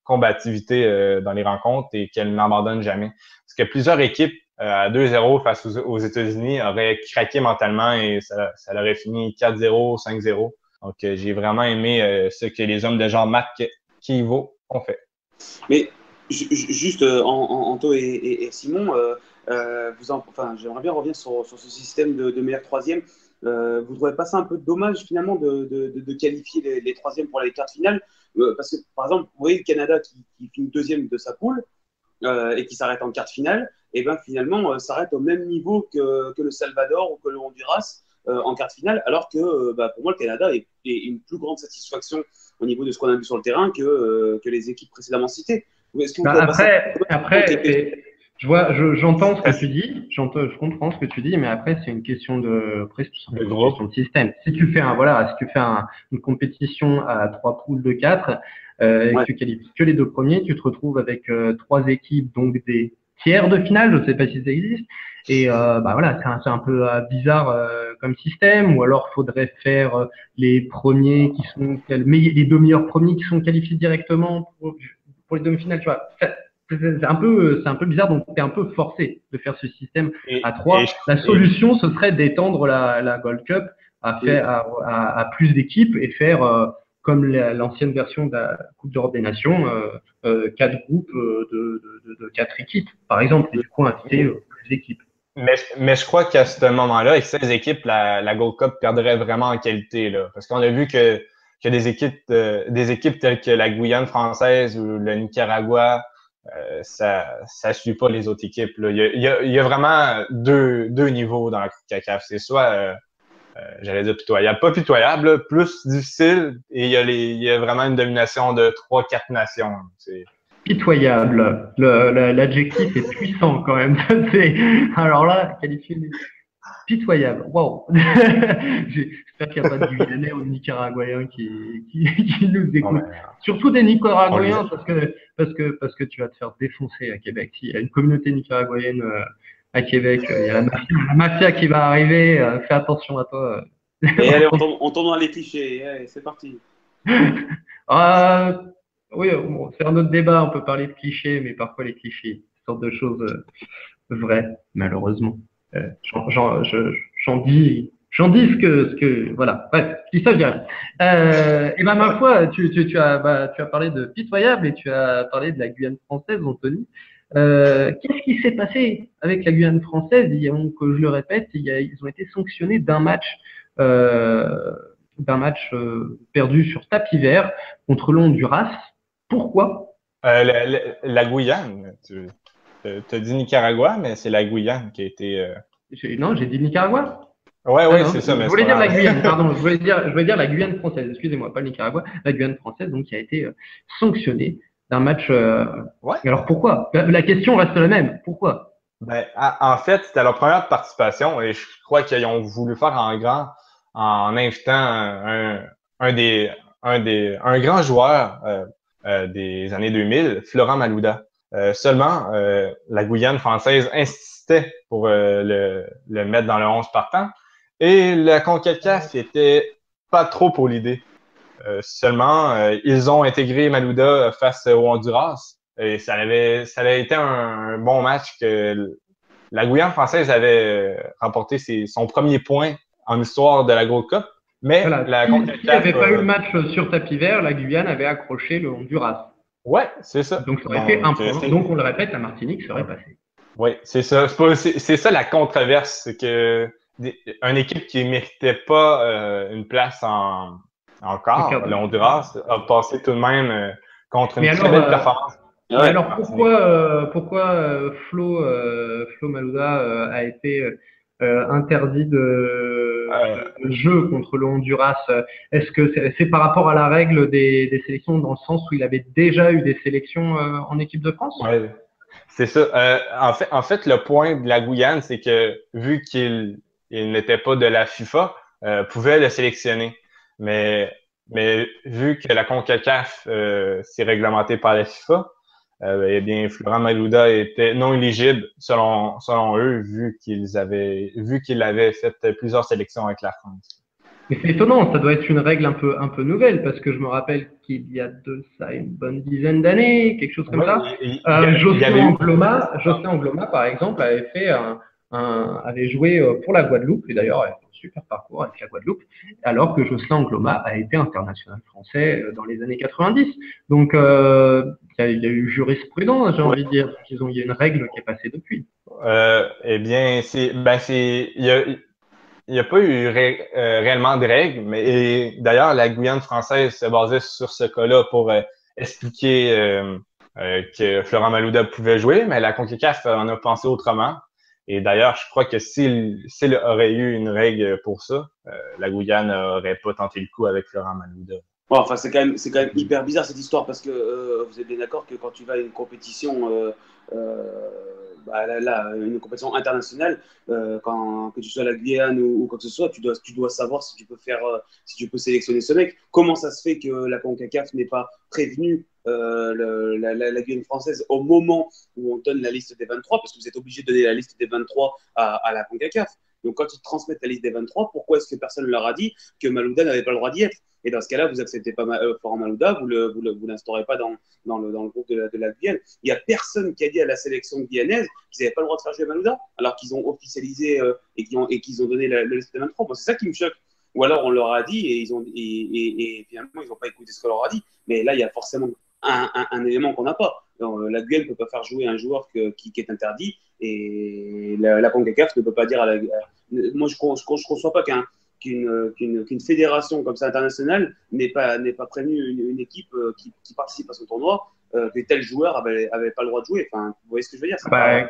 combativité dans les rencontres et qu'elle n'abandonne jamais. Parce que plusieurs équipes à 2-0 face aux États-Unis auraient craqué mentalement et ça aurait fini 4-0, 5-0. Donc, j'ai vraiment aimé ce que les hommes de Jean-Marc Kivo ont fait. Mais juste, Anto et Simon, enfin, j'aimerais bien revenir sur ce système de meilleur troisième. Vous ne trouvez pas ça un peu dommage finalement de qualifier les troisièmes pour les quarts de finale? Parce que, par exemple, vous voyez le Canada qui finit deuxième de sa poule et qui s'arrête en quart de finale, et bien finalement s'arrête au même niveau que le Salvador ou que le Honduras en quart de finale, alors que bah, pour moi, le Canada est une plus grande satisfaction au niveau de ce qu'on a vu sur le terrain que les équipes précédemment citées. Est-ce que vous Bah, trouvez pas ça après, j'entends ce que tu dis, je comprends ce que tu dis, mais après, c'est une question après, c'est tout de simplement une groupe? question de système. Si tu fais une compétition à trois poules de quatre, et que Ouais. tu qualifies que les deux premiers, tu te retrouves avec trois équipes, donc des tiers de finale, je ne sais pas si ça existe. Et bah voilà, c'est un peu bizarre comme système, ou alors faudrait faire les premiers qui sont, les deux meilleurs premiers qui sont qualifiés directement pour les demi-finales, tu vois. C'est un peu bizarre, donc tu es un peu forcé de faire ce système à Et, trois. La solution, ce serait d'étendre la Gold Cup à plus d'équipes et faire comme l'ancienne version de la Coupe d'Europe des Nations, quatre groupes de quatre équipes, par exemple, et du coup inviter plus d'équipes. mais je crois qu'à ce moment-là, avec 16 équipes, la Gold Cup perdrait vraiment en qualité, là. Parce qu'on a vu que des équipes telles que la Guyane française ou le Nicaragua, ça suit pas les autres équipes, là. Il y a vraiment deux niveaux dans la CONCACAF. C'est soit j'allais dire pitoyable. Pas pitoyable, là, plus difficile. Et il y a vraiment une domination de 3-4 nations. Pitoyable. L'adjectif est puissant quand même. Alors là, qualifier pitoyable. Waouh. J'espère qu'il n'y a pas de Guyanais ou de Nicaraguayens qui nous Bon, ben, écoutent. Surtout des on Nicaraguayens, le parce que tu vas te faire défoncer à Québec. S'il y a une communauté nicaraguayenne à Québec, il y a la mafia qui va arriver. Fais attention à toi. Et allez, on tombe dans les clichés. Allez, c'est parti. Ah, oui, bon, c'est un autre débat. On peut parler de clichés, mais parfois les clichés, c'est une sorte de choses vraies, malheureusement. J'en dis voilà. Bref, je dis ça, je dirais. Et ben, ma foi, tu as parlé de pitoyable et tu as parlé de la Guyane française, Anthony. Qu'est-ce qui s'est passé avec la Guyane française? Que je le répète, ils ont été sanctionnés euh, d'un match perdu sur tapis vert contre l'Honduras. Pourquoi? la Guyane, tu as dit Nicaragua, mais c'est la Guyane qui a été. Non, j'ai dit Nicaragua. Ouais, Ah ouais, non, c'est ça, je mais c'est voulais pas dire la grave. Guyane, pardon, je voulais dire la Guyane française, excusez-moi, pas le Nicaragua, la Guyane française, donc qui a été sanctionnée d'un match. Ouais. Alors pourquoi? La question reste la même. Pourquoi? Ben, en fait, c'était leur première participation et je crois qu'ils ont voulu faire en grand en invitant un grand joueur des années 2000, Florent Malouda. Seulement, la Guyane française insistait pour le mettre dans le 11 partant et la CONCACAF était pas trop pour l'idée. Seulement, ils ont intégré Malouda face au Honduras. Et ça avait été un bon match que la Guyane française avait remporté son premier point en histoire de la Gold Cup. Mais Voilà, la s'il n'y CONCACAF, avait pas eu le match sur tapis vert, la Guyane avait accroché le Honduras. ouais, c'est ça. Donc ça aurait fait un Donc, point. Donc on le répète, la Martinique serait passée. oui, c'est ça. C'est ça la controverse, c'est que une équipe qui ne méritait pas une place en En quart, quart de le finale. Honduras, a passé tout de même contre Mais une très alors, belle performance. Mais Ouais. alors Martinique. pourquoi Flo Malouda a été interdit Euh, de jeu contre le Honduras? Est-ce que c'est par rapport à la règle des sélections dans le sens où il avait déjà eu des sélections en équipe de France? ouais, c'est ça. En fait, le point de la Guyane, c'est que vu il n'était pas de la FIFA, pouvait le sélectionner. Mais, mais vu que la CONCACAF s'est réglementée par la FIFA, eh bien, Florent Malouda était non éligible selon eux, vu qu'il avait fait plusieurs sélections avec la France. Mais c'est étonnant, ça doit être une règle un peu nouvelle, parce que je me rappelle qu'il y a de ça une bonne dizaine d'années, quelque chose comme Oui, ça. il y avait eu. Jocelyn Angloma, par exemple, avait joué pour la Guadeloupe, et d'ailleurs, il a fait un super parcours avec la Guadeloupe, alors que Jocelyn Angloma a été international français dans les années 90. Donc, il y a eu jurisprudence, j'ai Ouais. envie de dire. Il y a une règle qui est passée depuis. Eh bien, il n'y a pas eu réellement de règles, mais d'ailleurs, la Guyane française se basait sur ce cas-là pour expliquer que Florent Malouda pouvait jouer, mais la CONCACAF en a pensé autrement. Et d'ailleurs, je crois que s'il aurait eu une règle pour ça, la Guyane n'aurait pas tenté le coup avec Florent Malouda. Bon, enfin, c'est quand même hyper bizarre cette histoire parce que vous êtes bien d'accord que quand tu vas à une compétition, une compétition internationale, que tu sois à la Guyane ou quoi que ce soit, tu dois savoir si tu peux si tu peux sélectionner ce mec. Comment ça se fait que la CONCACAF n'ait pas prévenu la Guyane française au moment où on donne la liste des 23, parce que vous êtes obligé de donner la liste des 23 à la CONCACAF. Donc quand ils transmettent la liste des 23, pourquoi est-ce que personne ne leur a dit que Malouda n'avait pas le droit d'y être? Et dans ce cas-là, vous acceptez pas Florent Malouda, vous l'instaurez pas dans le groupe de la Guyane. Il n'y a personne qui a dit à la sélection guyanaise qu'ils n'avaient pas le droit de faire jouer Malouda, alors qu'ils ont officialisé et qu'ils ont donné la liste des 23. Bon, c'est ça qui me choque. Ou alors on leur a dit et finalement ils n'ont pas écouté ce qu'on leur a dit. Mais là, il y a forcément un élément qu'on n'a pas. Donc, la Guyane ne peut pas faire jouer un joueur qui est interdit et la CONCACAF ne peut pas dire à la. Moi, je ne conçois pas qu'une fédération comme ça internationale n'ait pas prévenu une équipe qui participe à ce tournoi que tel joueur avait pas le droit de jouer. Enfin, vous voyez ce que je veux dire?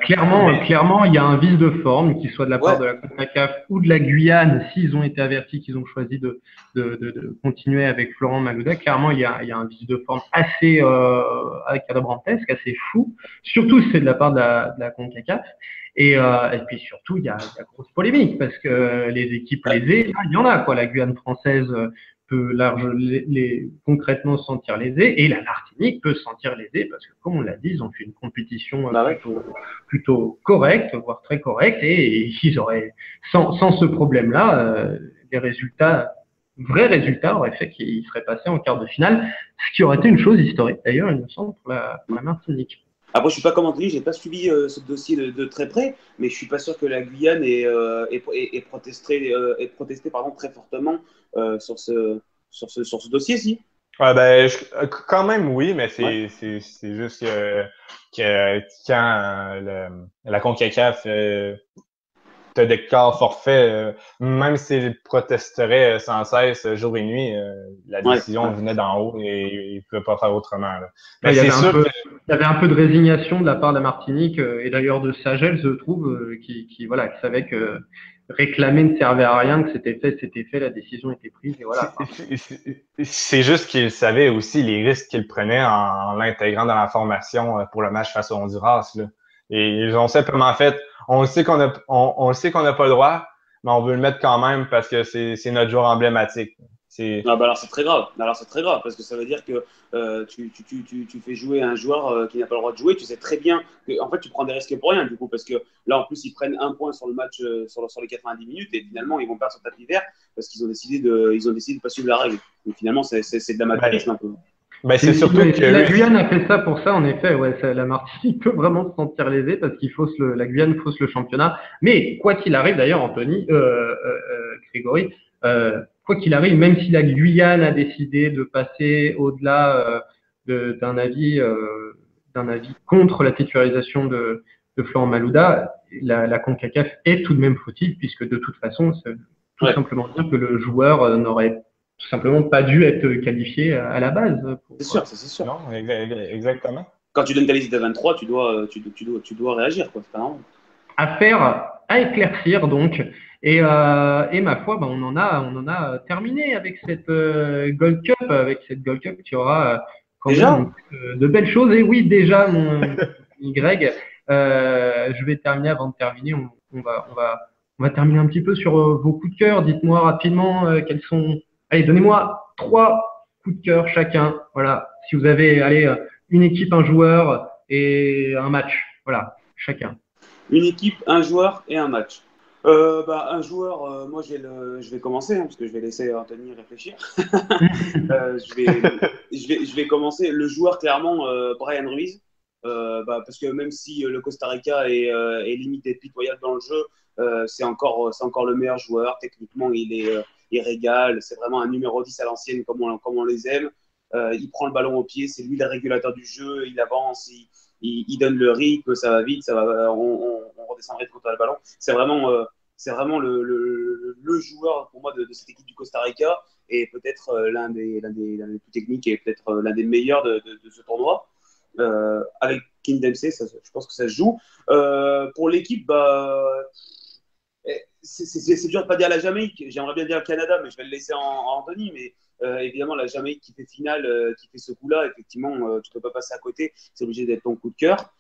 Clairement, il y a un vice de forme, qu'il soit de la part Ouais. de la CONCACAF ou de la Guyane, s'ils ont été avertis qu'ils ont choisi de continuer avec Florent Malouda. Clairement, il y a un vice de forme assez cadabrantesque, assez fou, surtout si c'est de la part de la CONCACAF. Et puis surtout, il y a grosse polémique parce que les équipes lésées, il y en a quoi. La Guyane française peut concrètement se sentir lésée et la Martinique peut se sentir lésée parce que, comme on l'a dit, ils ont fait une compétition plutôt correcte, voire très correcte, et ils auraient, sans ce problème-là, vrais résultats auraient fait qu'ils seraient passés en quart de finale, ce qui aurait été une chose historique d'ailleurs, il me semble, pour la Martinique. Après, je suis pas comme Anthony, j'ai pas suivi ce dossier de très près, mais je suis pas sûr que la Guyane ait protesté très fortement sur ce dossier-ci. Ouais, ben, quand même, oui, mais c'est juste que quand la CONCACAF te déclare forfait, même s'il protesterait sans cesse jour et nuit, la décision venait d'en haut et il ne pouvait pas faire autrement. Là. Mais c'est sûr qu'il y avait un peu de résignation de la part de la Martinique et d'ailleurs de Sagel, je trouve, qui savait que réclamer ne servait à rien, que c'était fait, la décision était prise et voilà. C'est juste qu'il savait aussi les risques qu'il prenait en l'intégrant dans la formation pour le match face au Honduras. Là. Et ils ont simplement fait, on sait qu'on n'a pas le droit, mais on veut le mettre quand même parce que c'est notre joueur emblématique. Alors c'est très grave. Parce que ça veut dire que tu fais jouer un joueur qui n'a pas le droit de jouer. Tu sais très bien que en fait tu prends des risques pour rien du coup parce que là en plus ils prennent un point sur le match sur les 90 minutes et finalement ils vont perdre sur tapis vert parce qu'ils ont décidé de pas suivre la règle. Donc finalement c'est de l'amateurisme un peu. C'est surtout que la Guyane a fait ça pour ça, en effet. Ouais, la Martinique peut vraiment se sentir lésée parce la Guyane fausse le championnat. Mais quoi qu'il arrive, d'ailleurs, Anthony, Grégory, quoi qu'il arrive, même si la Guyane a décidé de passer au-delà d'un avis contre la titularisation de Florent Malouda, la CONCACAF est tout de même fautive puisque de toute façon, c'est tout simplement dire que le joueur n'aurait tout simplement pas dû être qualifié à la base. C'est sûr. Non, exactement. Quand tu donnes ta liste de 23, tu dois réagir, quoi. C'est pas normal. Affaire à éclaircir donc. Et ma foi, on en a terminé avec cette Gold Cup qui aura quand même de belles choses. Et oui, déjà, mon Y, je vais terminer avant de terminer. On va terminer un petit peu sur vos coups de cœur. Dites-moi rapidement quels sont. Allez, donnez-moi 3 coups de cœur chacun. Voilà. Si vous avez, une équipe, un joueur et un match. Voilà, chacun. Une équipe, un joueur et un match. Un joueur, moi je vais commencer parce que je vais laisser Anthony réfléchir. Je vais commencer. Le joueur, clairement, Bryan Ruiz. Parce que même si le Costa Rica est limité pitoyable dans le jeu, c'est encore le meilleur joueur. Techniquement, il régale. C'est vraiment un numéro 10 à l'ancienne comme on les aime. Il prend le ballon au pied. C'est lui le régulateur du jeu. Il avance. Il donne le rythme. Ça va vite. On redescendrait de contre le ballon. C'est vraiment le joueur pour moi de cette équipe du Costa Rica et peut-être l'un des plus techniques et peut-être l'un des meilleurs de ce tournoi. Avec King Dempsey, je pense que ça se joue. Pour l'équipe, c'est dur de pas dire la Jamaïque. J'aimerais bien dire le Canada, mais je vais le laisser en Anthony. Mais évidemment, la Jamaïque qui fait finale, qui fait ce coup-là, effectivement, tu peux pas passer à côté. C'est obligé d'être ton coup de cœur.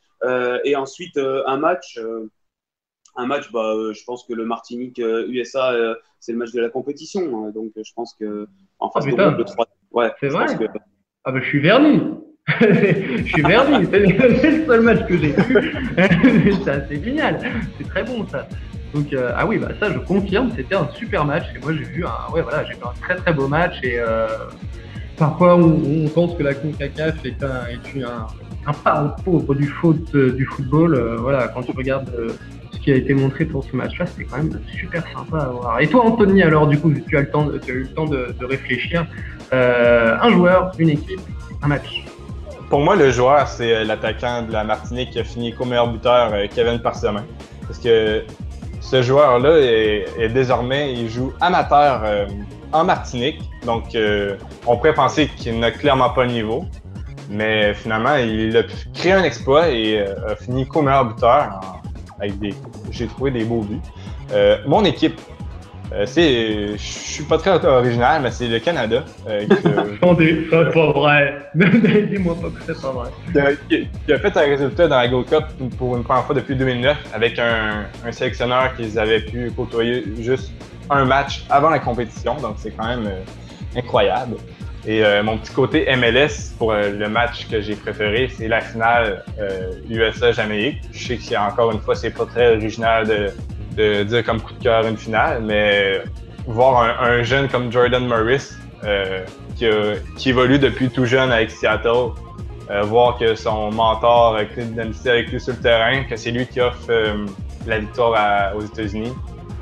Et ensuite, un match, je pense que le Martinique-USA, c'est le match de la compétition. Donc, je pense que en face de le 3. Ouais, c'est vrai. Je suis verni. Je suis verni. C'est le seul match que j'ai vu. C'est génial. C'est très bon, ça. Donc, ça, je confirme. C'était un super match. Et moi, j'ai vu un très, très beau match. Et parfois, on pense que la CONCACAF est un parent pauvre du football. Quand tu regardes ce qui a été montré pour ce match-là, c'était quand même super sympa à voir. Et toi, Anthony, alors, du coup, tu as eu le temps de réfléchir. Un joueur, une équipe, un match. Pour moi, le joueur, c'est l'attaquant de la Martinique qui a fini co-meilleur buteur, Kevin Parsemin. Parce que Ce joueur-là est désormais, il joue amateur en Martinique. Donc, on pourrait penser qu'il n'a clairement pas le niveau. Mais finalement, il a créé un exploit et a fini co-meilleur buteur j'ai trouvé des beaux buts. Mon équipe, je suis pas très original, mais c'est le Canada. Attendez, c'est pas vrai. Dis-moi pas que c'est pas vrai. Qui a fait un résultat dans la Gold Cup pour une première fois depuis 2009 avec un sélectionneur qu'ils avaient pu côtoyer juste un match avant la compétition. Donc, c'est quand même incroyable. Et mon petit côté MLS pour le match que j'ai préféré, c'est la finale USA-Jamaïque. Je sais que encore une fois, c'est pas très original de dire comme coup de cœur une finale, mais voir un jeune comme Jordan Morris qui évolue depuis tout jeune avec Seattle, voir que son mentor Clint Dempsey avec lui sur le terrain, que c'est lui qui offre la victoire aux États-Unis,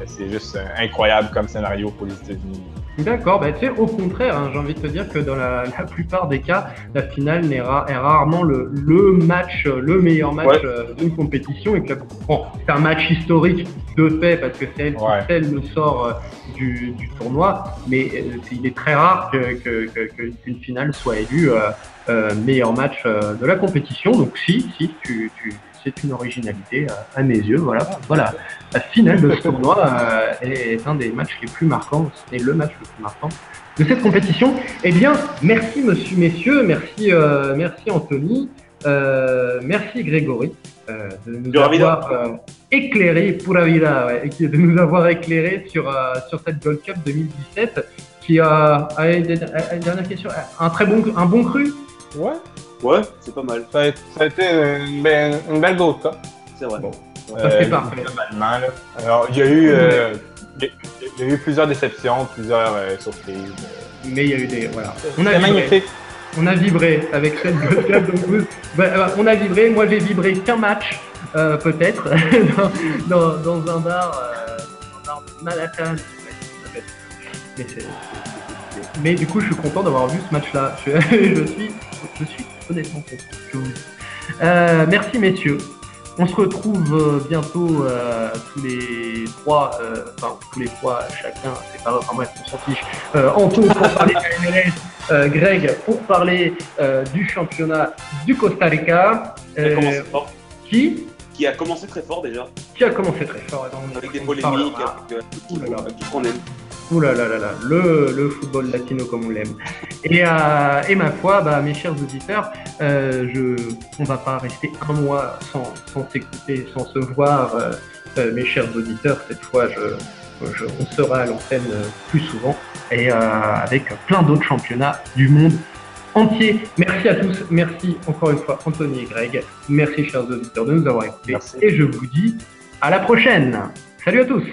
c'est juste incroyable comme scénario pour les États-Unis. D'accord, bah, tu sais, au contraire, hein, j'ai envie de te dire que dans la plupart des cas, la finale est rarement le meilleur match d'une compétition. Et que bon, c'est un match historique de fait parce que c'est elle qui scelle le sort du tournoi, mais il est très rare qu'une finale soit élue meilleur match de la compétition. Donc si c'est une originalité à mes yeux. Voilà. La finale de ce tournoi est un des matchs les plus marquants, c'est le match le plus marquant de cette compétition. Eh bien, merci messieurs, merci Anthony, merci Grégory de nous avoir éclairé pour la vida, de nous avoir éclairé sur cette Gold Cup 2017 qui a une dernière question, un bon cru. Ouais, c'est pas mal. Ça a été une belle Gold Cup. C'est vrai. Bon, ça c'est parfait. Alors, il y a eu plusieurs déceptions, plusieurs surprises. Mais il y a eu des... Voilà. C'est magnifique. On a vibré avec cette Gold Cup. Donc, on a vibré. Moi, j'ai vibré qu'un match, peut-être, dans un bar de Manhattan. Mais du coup, je suis content d'avoir vu ce match-là. Je suis honnêtement content. Merci messieurs. On se retrouve bientôt tous les trois chacun séparés. Enfin bref, on s'en fiche. Anto pour parler de la MLS, Greg pour parler du championnat du Costa Rica. Qui a commencé très fort déjà. Qui a commencé très fort. Avec des polémiques, avec tout ce qu'on aime. Ouh là là là là, le football latino comme on l'aime. Et ma foi, mes chers auditeurs, on va pas rester un mois sans s'écouter, sans se voir, mes chers auditeurs. Cette fois, on sera à l'antenne plus souvent et avec plein d'autres championnats du monde entier. Merci à tous, merci encore une fois Anthony et Greg. Merci chers auditeurs de nous avoir écoutés. Merci. Et je vous dis à la prochaine. Salut à tous.